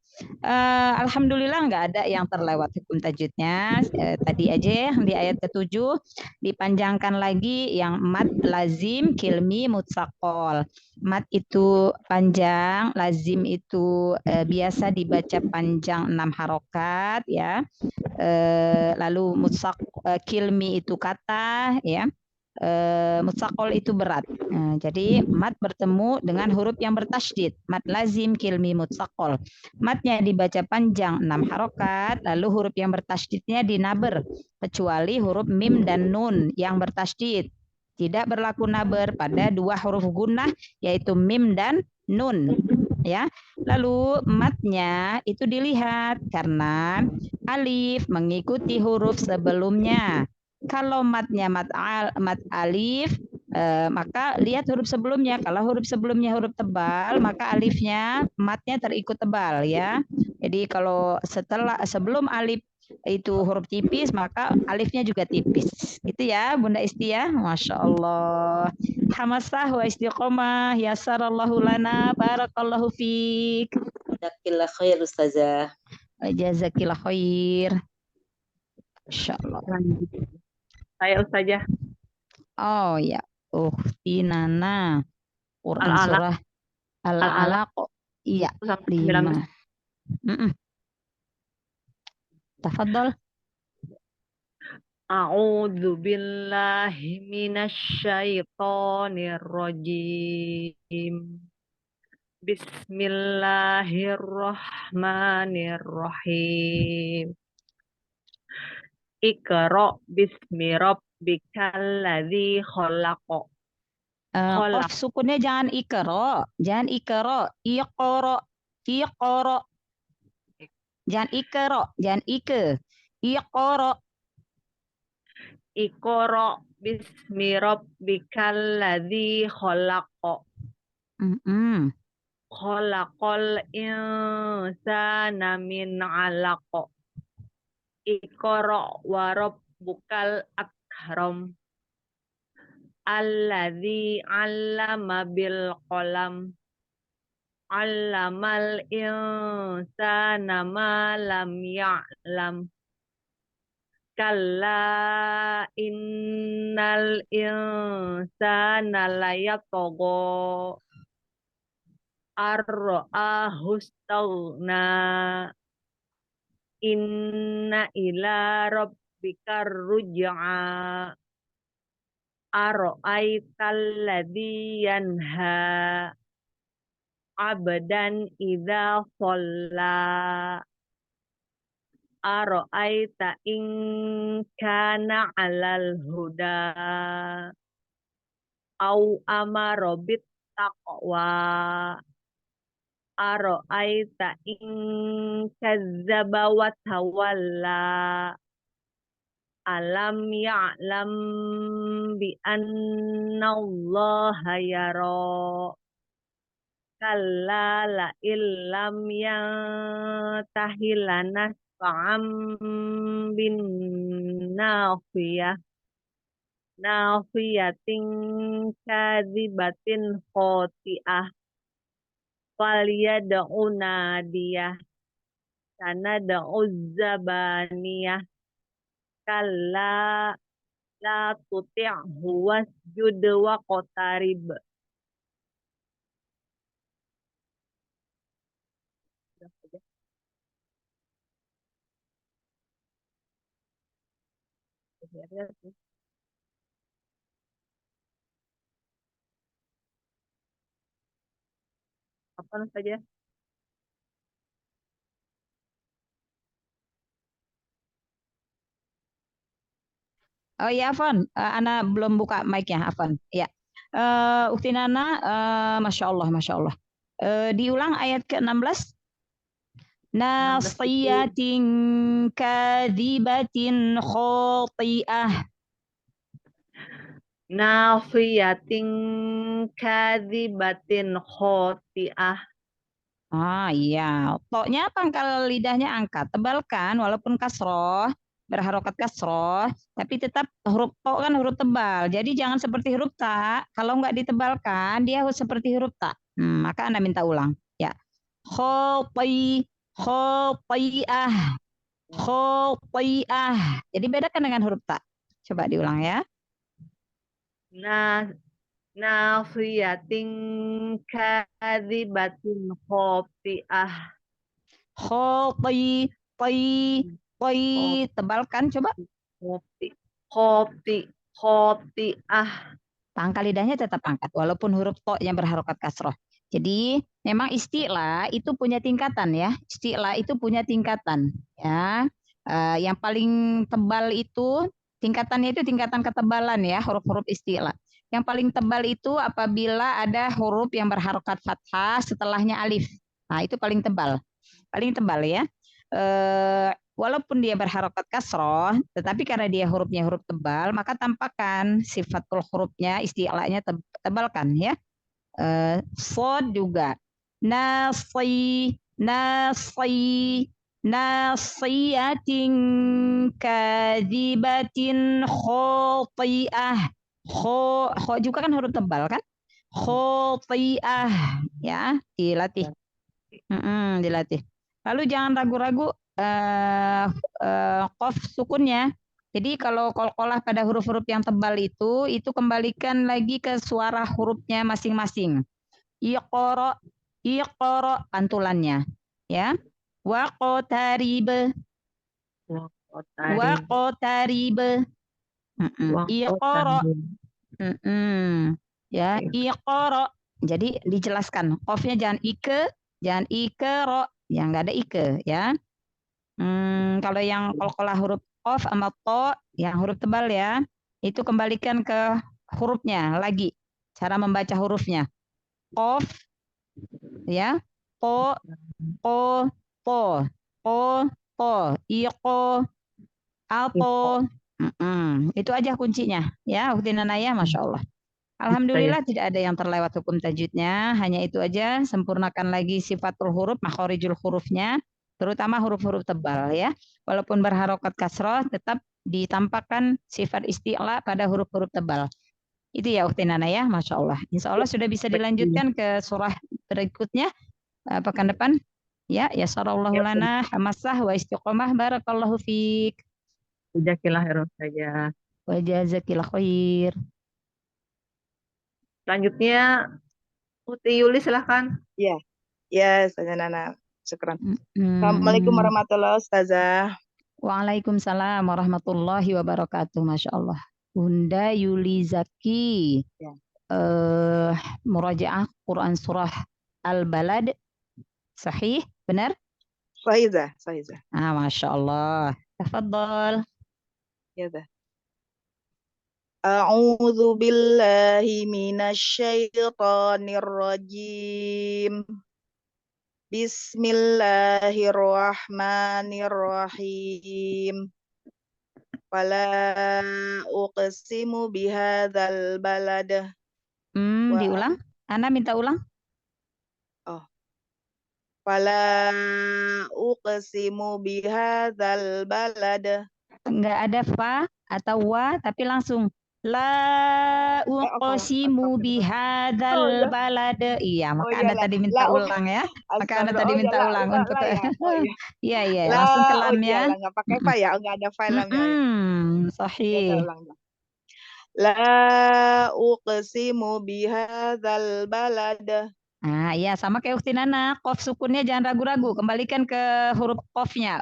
Alhamdulillah nggak ada yang terlewat hukum tajwidnya. Tadi aja di ayat ke-7 dipanjangkan lagi yang mad lazim kilmi mutsaqol. Mad itu panjang, lazim itu biasa dibaca panjang 6 harokat ya. Lalu mutsaq kilmi itu kata ya. Mutsaqol itu berat. Jadi mat bertemu dengan huruf yang bertasydid. Mat lazim kilmi mutsaqol. Matnya dibaca panjang 6 harokat, lalu huruf yang bertasydidnya dinaber, kecuali huruf mim dan nun yang bertasydid. Tidak berlaku naber pada dua huruf gunnah, yaitu mim dan nun. Ya, lalu matnya itu dilihat karena alif mengikuti huruf sebelumnya. Kalau matnya mat alif, maka lihat huruf sebelumnya. Kalau huruf sebelumnya huruf tebal, maka alifnya matnya terikut tebal ya. Jadi kalau sebelum alif itu huruf tipis, maka alifnya juga tipis. Gitu ya, Bunda Isti ya. Masya Allah. Hamasah wa istiqomah. Yasarallahu lana. Barakallahu fiik. Jazakillah khair Ustazah. Jazakillah khair. Masya Allah. Saya Ustazah. Oh ya, Ukhti Nana. Quran Al-Alaq. surah Al-Alaq. Iya, 5. Tafadhol. A'udzu billahi minasyaitonir rajim. Bismillahirrahmanirrahim. Iqra bismi rabbikal ladzi khalaq. Qaf sukunnya jangan ikro, jangan ikro, iqra, iqra. Jangan ikro, jangan ike. Iqra. Iqra bismi rabbikal ladzi khalaq. Khalaqal insana min 'alaq. Iqra wa rabbukal akram. Alladzi 'allama bil qalam. 'Allamal insana ma lam ya'lam. Kalla innal insana layatgha ar-ra'ahu istaghna. Inna ila rabbikar ruj'a. Ara'aital ladzi yanha 'abdan idza shalla. Ara'aita in kana 'alal huda. Au amara bit taqwa. Ara'aita in kazzaba wa tawalla. Alam ya'lam bi anna Allaha yara. Kalla la illam yantahi lanasfa'am bin nafiyah. Nafiyatin kadzibatin khoti'ah. Falyad'u nadiyah. Sanad'u zabaniyah. Kalla la tuti'hu wasjud wa qatarib. Afwan saja. Oh ya, Afan, Ana belum buka mic-nya, Afan. Ya, Ukti Nana, Masya Allah, Masya Allah. Diulang ayat ke-16. 16 itu Nasiyatin kadibatin khoti'ah. nafiyatin kadzibatin khoti'ah. Ah iya, toknya pangkal lidahnya angkat, tebalkan walaupun kasroh, berharokat kasroh, tapi tetap huruf to kan huruf tebal. Jadi jangan seperti huruf ta. Kalau nggak ditebalkan, dia harus seperti huruf ta. Maka Anda minta ulang. Ya, khoti, khotiah, khotiah. Jadi bedakan dengan huruf ta. Coba diulang ya. Nah, nafiyatin kadzibatin khoti'ah. Khoti, tebalkan coba. Khoti'ah. Pangkal lidahnya tetap angkat walaupun huruf to yang berharokat kasroh. Jadi memang isti'la itu punya tingkatan ya. Isti'la itu punya tingkatan ya. Yang paling tebal itu tingkatannya itu tingkatan ketebalan ya, huruf-huruf isti'la. Yang paling tebal itu apabila ada huruf yang berharokat fathah setelahnya alif. Nah, itu paling tebal. Paling tebal ya. Walaupun dia berharokat kasroh, tetapi karena dia hurufnya huruf tebal, maka tampakkan sifatul hurufnya, isti'lanya tebalkan ya. Sod juga. Nasi, nasiyatin kadibatin khoti'ah. Kho juga kan huruf tebal kan? Khoti'ah ya, dilatih. Dilatih. Lalu jangan ragu-ragu qaf sukunnya. Jadi kalau qalqalah pada huruf-huruf yang tebal itu kembalikan lagi ke suara hurufnya masing-masing. Iqra, iqra pantulannya ya. Wa qatarib, wa qatarib. Iqra. Ya, iqra. Jadi dijelaskan. Qafnya jangan ikro, yang nggak ada ike ya. Kalau yang qalqalah huruf qaf sama to yang huruf tebal ya, itu kembalikan ke hurufnya lagi. Cara membaca hurufnya. Qaf ya, to, iqo, ato. Itu aja kuncinya ya, Ukti Nanaya, Masya Allah. Alhamdulillah tidak ada yang terlewat hukum tajwidnya, hanya itu aja. Sempurnakan lagi sifatul huruf, makhorijul hurufnya, terutama huruf-huruf tebal ya. Walaupun berharokat kasroh, tetap ditampakkan sifat isti'la pada huruf-huruf tebal. Itu ya Ukti Nana ya, Masya Allah. Insya Allah sudah bisa dilanjutkan ke surah berikutnya pekan depan. Ya, yasarallahu lana hamasah wa istiqomah, barakallahu fiik. Jazakillah khairan saja. Wa jazakillah khair. Selanjutnya Uti Yuli silahkan. Ya, ya, Ustazah Nana. Syukran. Assalamualaikum warahmatullahi wabarakatuh. Waalaikumsalam warahmatullahi wabarakatuh. Masya Allah. Bunda Yuli Zaki. Ya. Murajaah Quran surah Al-Balad. Sahih? Benar? Sahih. Masya Allah. Tafadhal. Ya, dah. A'udzu billahi minasyaitonir rajim. Bismillahirrahmanirrahim. Fala uqsimu bihadzal balad. Diulang? Ana minta ulang. Oh. Fala uqsimu bihadzal balad. Enggak ada fa atau wa, tapi langsung la uqsimu bihadzal balad. Iya, maka Anda tadi minta ulang ya. Maka Anda tadi minta ulang untuk iya langsung ke lamnya. Enggak pakai fa ya, enggak ada fa lamnya. Sahih. La uqsimu bihadzal balad. Nah, iya sama kayak Ukti Nana, qaf sukunnya jangan ragu-ragu, kembalikan ke huruf qafnya.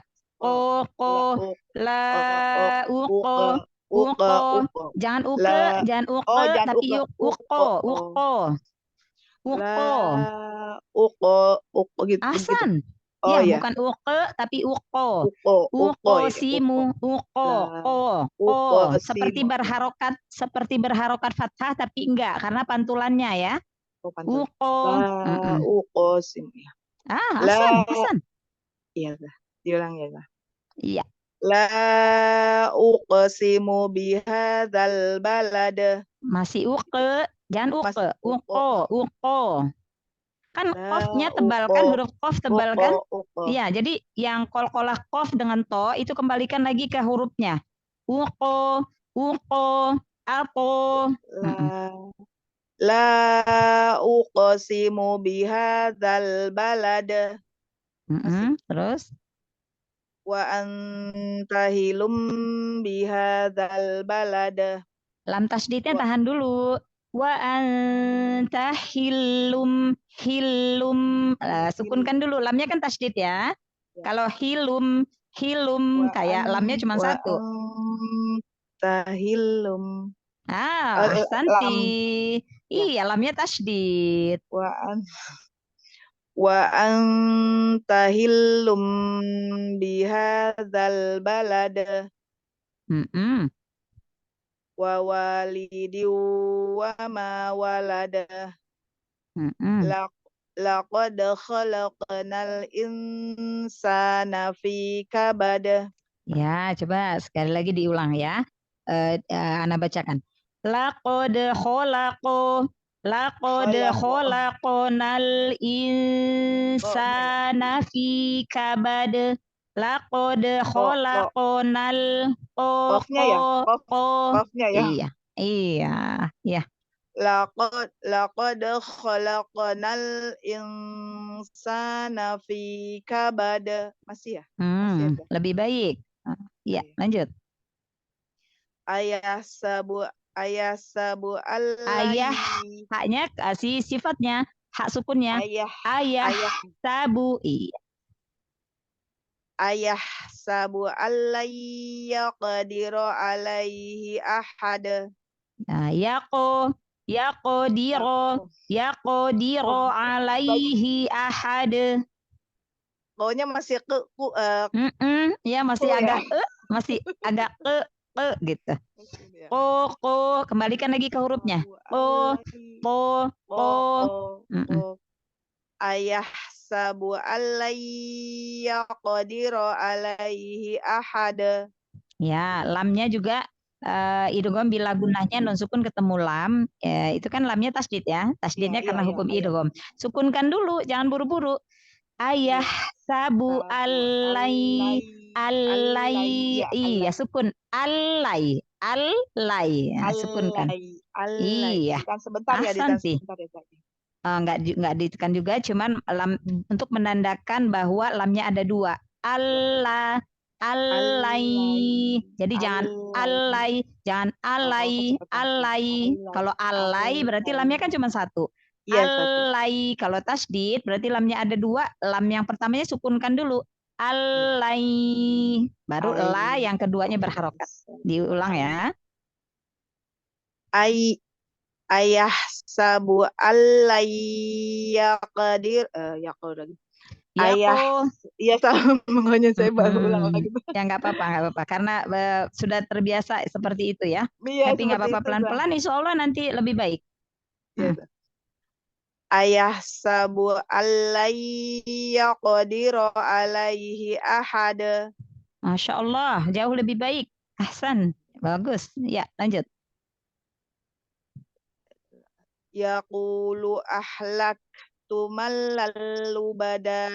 La uqo. Jangan uke, tapi uqo. Uko. Uko gitu begitu. Ahsan. Oh Ya, ya. bukan uke tapi uko. Uko ya. Uqosimu, uko, seperti berharokat fathah tapi enggak karena pantulannya ya. Uko. Uqosim ya. Hasan. Iya dah. Diulang ya dah. Iya. La uqsimu bihadzal balad. Masih uke, jangan uke. Uko. Kan qafnya tebal kan, huruf qaf tebal kan? Iya, jadi yang qalqalah qaf dengan to itu kembalikan lagi ke hurufnya. Uko, alko. La uqsimu bihadzal balad. Terus Wa antahilum bihadzal balad. Lam tasdidnya tahan dulu. Wa anta hilum. Sukunkan dulu. Lamnya kan tasdid ya. Kalau hilum kayak lamnya cuma satu. Tahilum. Santi. Iya, lamnya tasdid. Wa antahilum bihadzal balad. Wa walidi wa ma walada. Laqad khalaqnal insana fi kabad. Ya, coba sekali lagi diulang ya. Ana bacakan. Laqad khalaqnal insana fi kabad. Laqad khalaqnal Qafnya ya. Iya. Laqad khalaqnal insana fi kabad. Masih ya? Masih ada. Lebih baik. Ya, lanjut. Ayah sabu Ayah, haknya kasih sifatnya, hak sukunnya. Ayah sabu. Ayah sabu yaqdiru alaihi ahad. Nah, yaqdiru alaihi ahad. Pokoknya masih Ya masih agak masih agak gitu. Kembalikan lagi ke hurufnya. Ayah sabu yaqdiru alaihi ahad. Ya, lamnya juga idgham bila gunahnya nun sukun ketemu lam, itu kan lamnya tasdid ya. Tasdidnya karena hukum idgham. Sukunkan dulu, jangan buru-buru. Ayah sabu alai. Iya, sukun alai. Nah, sukunkan. Iya. Ditahan sebentar ya, Enggak ditekan juga, cuman lam untuk menandakan bahwa lamnya ada dua. Alai. Jadi jangan alai. Kalau alai berarti lamnya kan cuma satu. Alai. Kalau tasdid berarti lamnya ada dua. Lam yang pertamanya sukunkan dulu. Alai. Baru la yang keduanya berharokat. Diulang ya. Ayah sabu yaqdir ayah ya sama makanya saya baru ulang lagi. Ya nggak apa-apa karena sudah terbiasa seperti itu ya. Tapi nggak apa-apa, pelan-pelan insya Allah nanti lebih baik. Ayah sabu yaqdiru alaihi ahad. Masya Allah, jauh lebih baik. Ahsan, bagus. Ya, lanjut. Yaqulu ahlaktu malal lubada.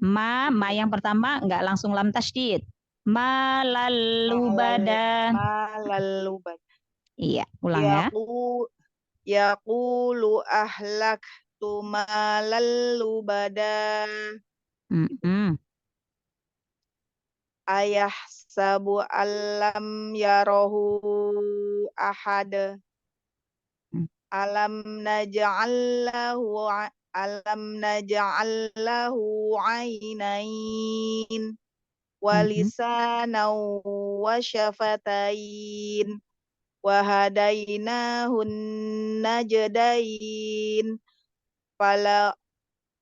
Ma yang pertama nggak langsung lam tasydid. Malal lubada. Iya, ulang ya. Yaqulu ahlaktu malal lubada. Ayah sabu alam yarahu ahad. Alam naj'allahu ainain wa lisanan wa syafatain wa hadainahun najdain Fala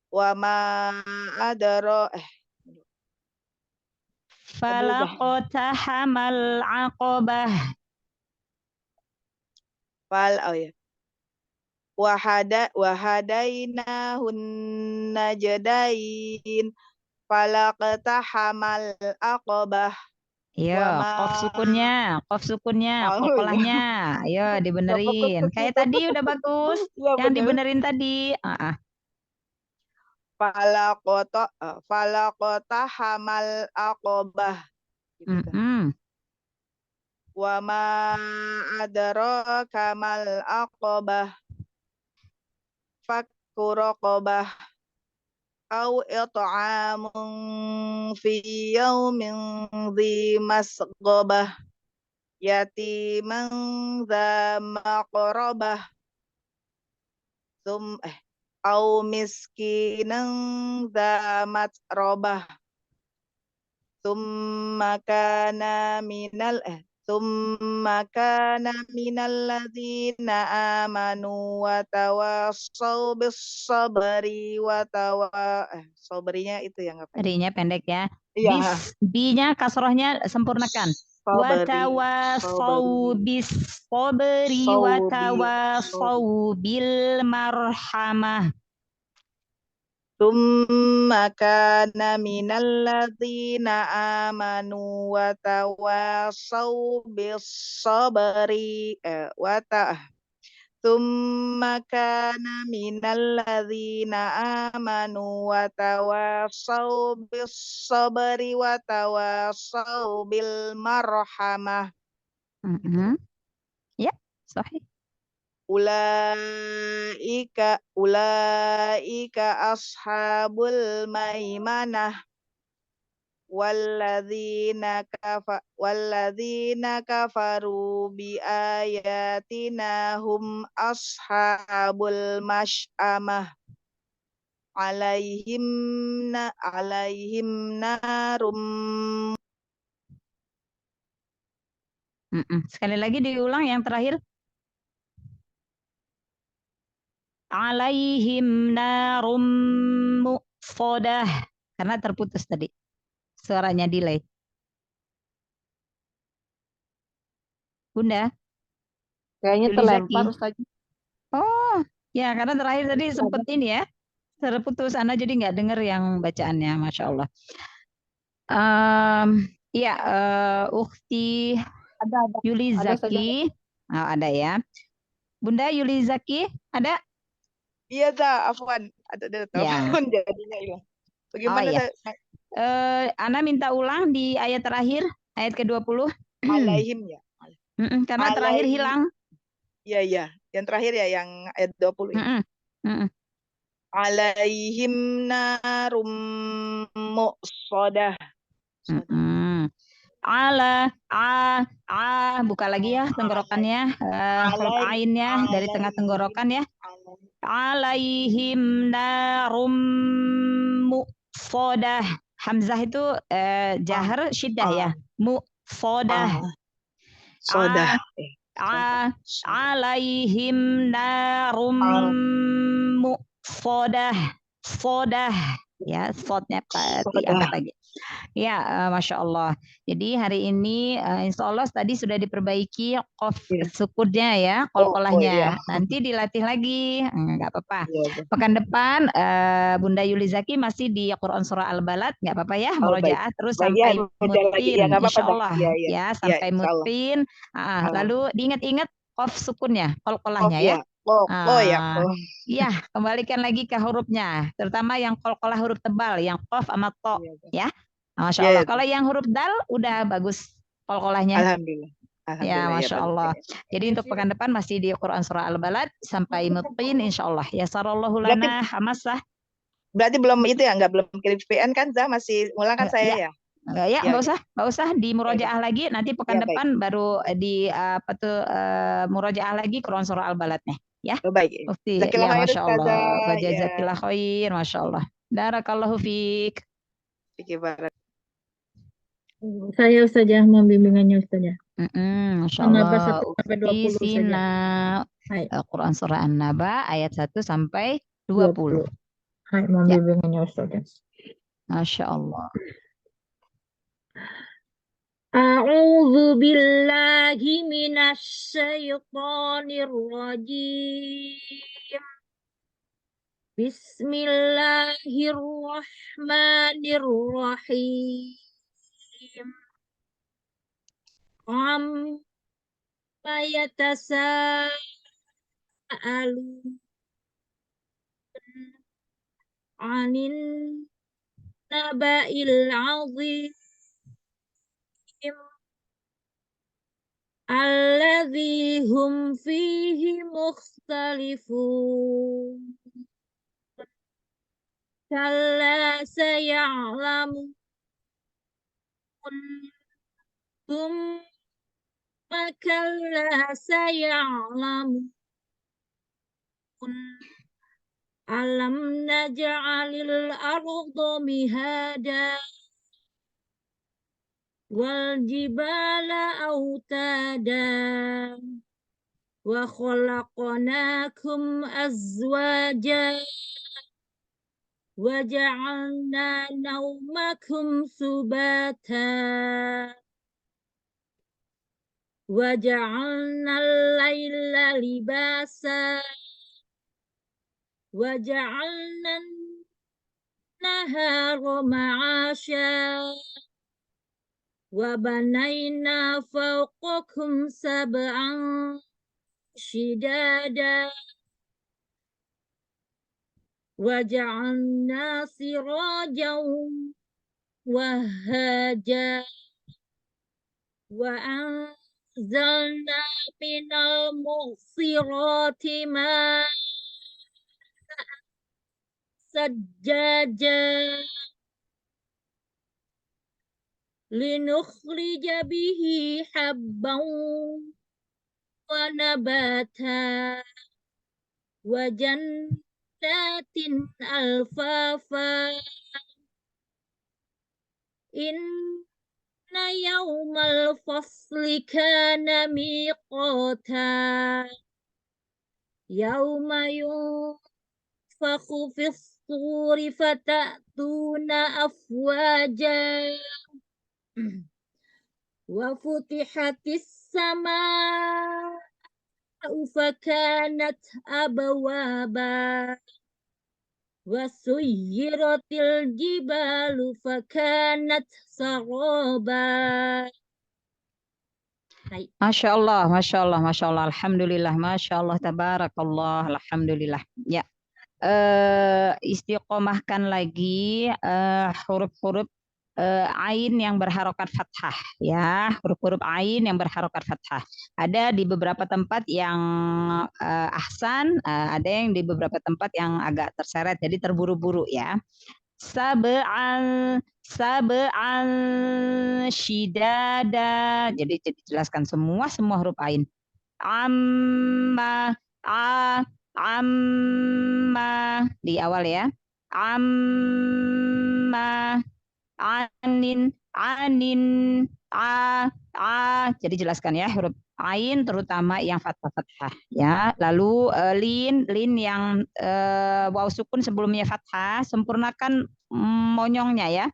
wa ma adaro falaqtahamal aqabah. oh ya. Wahadainahun najdain falaqtahamal aqabah. Yo, qaf sukunnya, Oh, qalqalahnya. Ayo dibenerin. Kayak tadi udah bagus. ya Yang bener. dibenerin tadi. Falaqtahamal aqabah. Gitu kan. Wa ma adraka mal aqabah. Fakku raqabah. Au it'amun fi yaumin dhi masghabah. Yatiman dha maqrabah. Au miskinan dha matrabah. Tsumma kana minal ladzina amanu wa tawassaw bis sabri wa sabrinya itu yang apa? Rinya pendek ya. Iya. B-nya kasrohnya sempurnakan. Wa tawassaw bis sabri wa tawassaw bil marhamah. Tsumma kana minal ladzina amanu wa tawassaw bis sabri Tsumma kana minal ladzina amanu wa tawassaw bis sabri wa tawassaw bil marhamah. Ya, sahih. Ulaika ashabul maimanah walladzina kafaru bi ayatina hum ashabul masy'amah alaihim narum. Sekali lagi diulang yang terakhir. Alaihim narum muqsadah. Karena terputus tadi. Suaranya delay. Bunda? Kayaknya terlempar Ustaz. Oh, ya karena terakhir tadi sempat ini ya. Terputus, Anda jadi nggak dengar yang bacaannya. Masya Allah. Ukhti Yuli Zaki. Ada ya. Bunda Yuli Zaki, ada? Iya, afwan. Ada telepon jadinya hilang. Bagaimana Ana minta ulang di ayat terakhir, ayat ke-20. Alaihim ya. Karena terakhir hilang. Iya. Yang terakhir ya, yang ayat 20 ya. Alaihim narum muqsadah. Buka lagi ya tenggorokannya, huruf ainnya dari tengah tenggorokan ya. Alaihim narum muqsadah. Hamzah itu jahar syiddah ya. Muqsadah. Alaihim narum muqsadah. Sodah ya, sodnya diangkat lagi. Ya, Masya Allah. Jadi hari ini insya Allah tadi sudah diperbaiki qaf sukunnya ya, qalqalahnya. Nanti dilatih lagi, nggak apa-apa. Pekan depan Bunda Yuli Zaki masih di Quran Surah Al-Balad, nggak apa-apa ya, murojaah terus sampai mutqin, insya Allah ya, sampai mutqin. Lalu diingat-ingat qaf sukunnya, qalqalahnya ya. Iya, kembalikan lagi ke hurufnya, terutama yang qalqalah huruf tebal, yang qaf sama to, ya. Masya Allah. Kalau yang huruf dal udah bagus qalqalahnya. Alhamdulillah. Ya, Masya Allah. Jadi untuk pekan depan masih di Quran Surah Al-Balad sampai mutqin, insya Allah. Ya sarallahu lana hamasah. Berarti belum itu ya, belum kirim VN kan, Zah masih ngulang kan saya ya? Ya, nggak usah di murojaah lagi. Nanti pekan depan baru di murojaah lagi Quran Surah Al-Baladnya. Ya, baik. Ya, Masya Allah. Jazakillah khair, Masya Allah. Barakallahu fiik. Saya Ustazah membimbingannya Ustazah. Masya Allah. Di sini Quran Surah An-Naba ayat 1 sampai 20. Hai, Ya, membimbingannya Ustazah. Masya Allah. A'udzu billahi minasy syaithanir rajim. Bismillahirrahmanirrahim. Amma yatasaalun 'anin naba'il 'azim alladzi hum fihi mukhtalifun. Kalla saya'lamun thumma kalla saya'lamun alam naj'alil arda mihada wal jibala autada wa khalaqnakum azwaja wa ja'alna naumakum subata wa ja'alna al-laila libasa wa ja'alna an-nahara ma'asha wa banayna fawqakum sab'an shidada wa ja'alna sirajan wahaja wa anzalna minal mu'sirati ma'an sajjaja linukhrija bihi habban wa nabata wa jannatin alfafa inna yawmal fasli kana miqata yawma yunfakhu fis suri fatatuna afwaja wa futihatis samaa'u fakanat abwaba wa suyyiratil jibalu fakanat saraba. Hai. Masya Allah, Masya Allah, Masya Allah. Alhamdulillah, Masya Allah, tabarakallah, Alhamdulillah. Ya, istiqomahkan lagi huruf-huruf ain yang berharokat fathah, ya, huruf-huruf ain yang berharokat fathah. Ada di beberapa tempat yang ahsan, ada yang di beberapa tempat yang agak terseret, jadi terburu-buru ya. Sab'an shidada. Jadi jelaskan semua huruf ain. Amma amma di awal ya. Amma anin jadi jelaskan ya huruf ain terutama yang fathah ya. Lalu lin yang waw sukun sebelumnya fathah, sempurnakan monyongnya ya.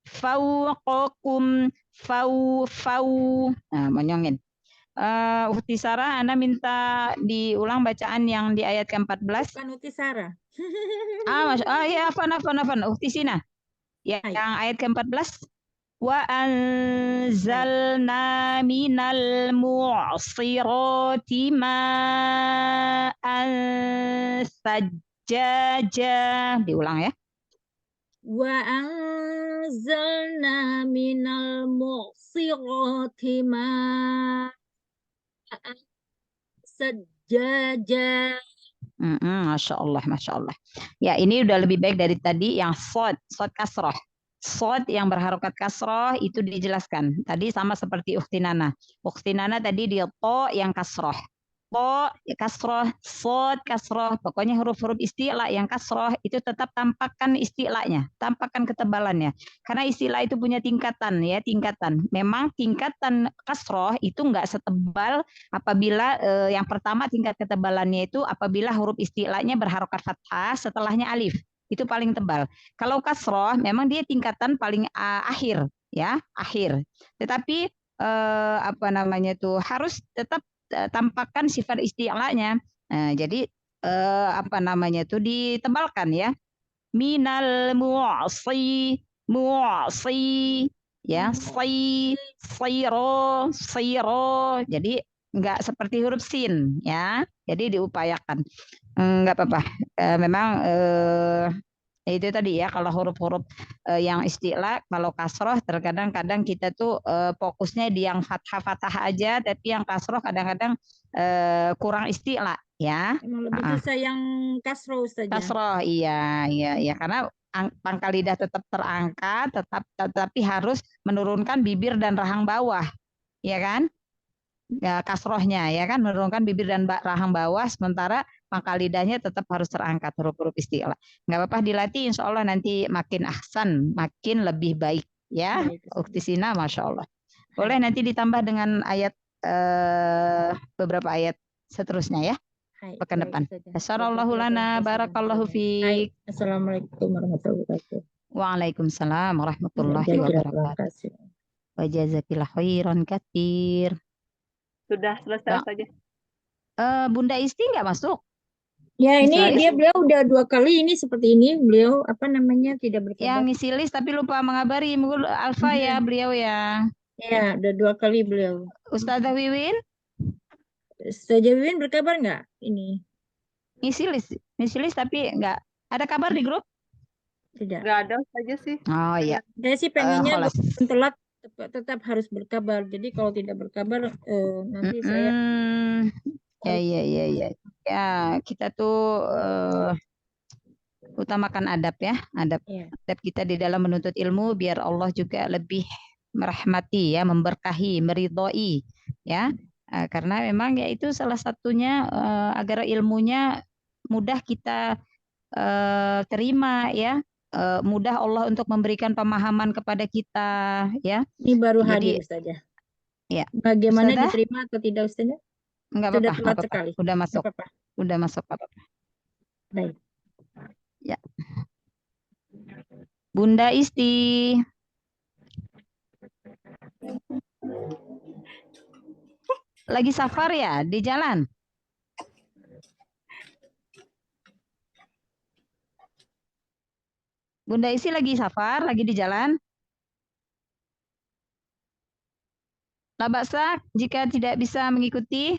Fauqakum fau. Nah, monyongin. Ukti Sarah, Anda minta diulang bacaan yang di ayat ke-14. Bukan Uti Sarah. Ya, afan. Ukti Sina. Ya, yang ayat ke-14. Wa anzalna minal mu'sirati ma'an sajjaja. Diulang ya. Wa anzalna minal mu'sirati ma'an sajjaja. Masya Allah, Masya Allah. Ya, ini udah lebih baik dari tadi yang sod kasroh. Sod yang berharokat kasroh itu dijelaskan. Tadi sama seperti Ukhti Nana. Ukhti Nana tadi dia to yang kasroh. To ya kasroh, sod kasroh, pokoknya huruf-huruf isti'la yang kasroh itu tetap tampakkan isti'lanya, tampakkan ketebalannya. Karena isti'la itu punya tingkatan ya, tingkatan. Memang tingkatan kasroh itu enggak setebal apabila yang pertama tingkat ketebalannya itu apabila huruf isti'lanya berharokat fathah, setelahnya alif. Itu paling tebal. Kalau kasroh memang dia tingkatan paling akhir ya, akhir. Tetapi apa namanya tuh harus tetap tampakkan sifat isti'lanya. Nah, jadi apa namanya itu ditebalkan ya. Minal mu'si ya, sayro. Jadi enggak seperti huruf sin ya. Jadi diupayakan. Enggak apa-apa. Memang itu tadi ya, kalau huruf-huruf yang isti'la, kalau kasroh terkadang-kadang kita tuh fokusnya di yang fathah-fathah aja, tapi yang kasroh kadang-kadang kurang isti'la ya. Emang lebih susah yang kasroh saja. Kasroh, iya, karena pangkal lidah tetap terangkat, tetapi harus menurunkan bibir dan rahang bawah, ya kan? Ya, kasrohnya ya kan, menurunkan bibir dan rahang bawah, sementara pangkal lidahnya tetap harus terangkat huruf-huruf isti'la. Nggak apa-apa, dilatih, insya Allah nanti makin ahsan, makin lebih baik ya. Ukti Sina, masya Allah. Boleh nanti ditambah dengan ayat beberapa ayat seterusnya ya. Pekan depan. Assalamualaikum lana, barakallahu fiik. Assalamualaikum warahmatullahi wabarakatuh. Waalaikumsalam warahmatullahi wabarakatuh. Wa jazakillah khairan katsir. Sudah selesai saja. Bunda Isti nggak masuk? Ya, ini beliau udah 2 kali ini seperti ini. Beliau apa namanya tidak berkabar. Yang ngisi list tapi lupa mengabari. Alfa ya beliau ya. Ya, udah 2 kali beliau. Ustazah Wiwin? Ustazah Wiwin berkabar nggak ini? Ngisi list tapi nggak ada kabar di grup? Tidak. Nggak ada saja sih. Oh iya. Saya sih pengennya telat tetap harus berkabar. Jadi kalau tidak berkabar nanti saya ya. Ya, kita tuh utamakan adab ya, adab kita di dalam menuntut ilmu biar Allah juga lebih merahmati ya, memberkahi, meridhoi ya. Karena memang ya itu salah satunya agar ilmunya mudah kita terima ya. Mudah Allah untuk memberikan pemahaman kepada kita ya. Ini baru hadir saja. Ya. Bagaimana Ustazah? Diterima atau tidak Ustazah? Enggak apa-apa. Udah masuk. Udah masuk apa-apa. Baik. Ya. Bunda Isti. Lagi safar ya di jalan? Bunda Isi lagi safar, lagi di jalan. Labaksa, jika tidak bisa mengikuti,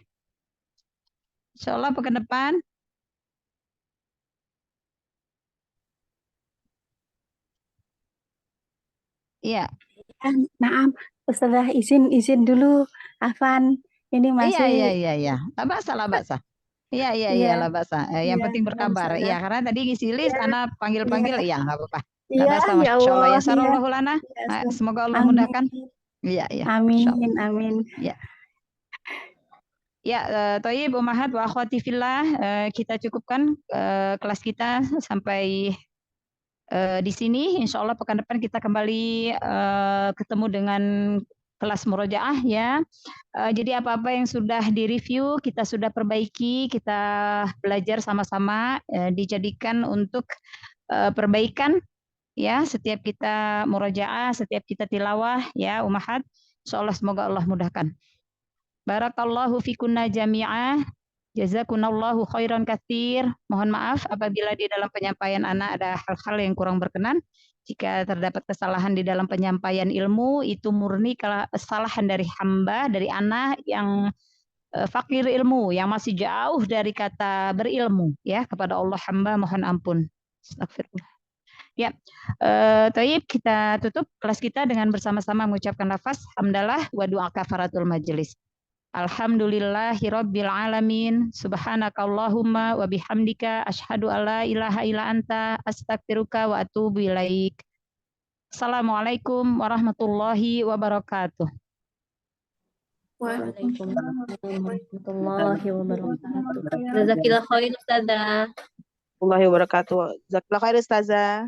insya Allah pekan depan. Iya. Naam, Ustazah izin dulu, Afan. Ini masih. Iya. Labaksa. Iya, labaksa. Yang penting berkabar. Iya, karena tadi ngisi list, karena panggil-panggil, iya nggak apa-apa. Iya, ya Allah. Ya sarallahu lana. Semoga Allah mudahkan. Iya. Amin. Ya. Ya, Thayyib Ummahat wa akhwati fillah, kita cukupkan kelas kita sampai di sini. Insya Allah pekan depan kita kembali ketemu dengan kelas murojaah ya. Jadi apa-apa yang sudah direview kita sudah perbaiki, kita belajar sama-sama, dijadikan untuk perbaikan ya, setiap kita murojaah, setiap kita tilawah ya ummahat. Insyaallah semoga Allah mudahkan. Barakallahu fikunna jami'ah. Jazakunallahu khairan katsir. Mohon maaf apabila di dalam penyampaian anak ada hal-hal yang kurang berkenan. Jika terdapat kesalahan di dalam penyampaian ilmu, itu murni kesalahan dari hamba, dari anak yang fakir ilmu, yang masih jauh dari kata berilmu. Ya, kepada Allah hamba mohon ampun. Astagfirullah. Ya, Thayyib, kita tutup kelas kita dengan bersama-sama mengucapkan lafaz hamdalah wa doa kafaratul majelis. Alhamdulillahirabbil alamin. Subhanakallahumma wa bihamdika asyhadu alla ilaha illa anta astaghfiruka wa atubu ilaik. Assalamualaikum warahmatullahi wabarakatuh. Waalaikumsalam warahmatullahi wabarakatuh. warahmatullahi Jazakillah khair Ustazah. Warahmatullahi wabarakatuh. Jazakallah khair Ustazah.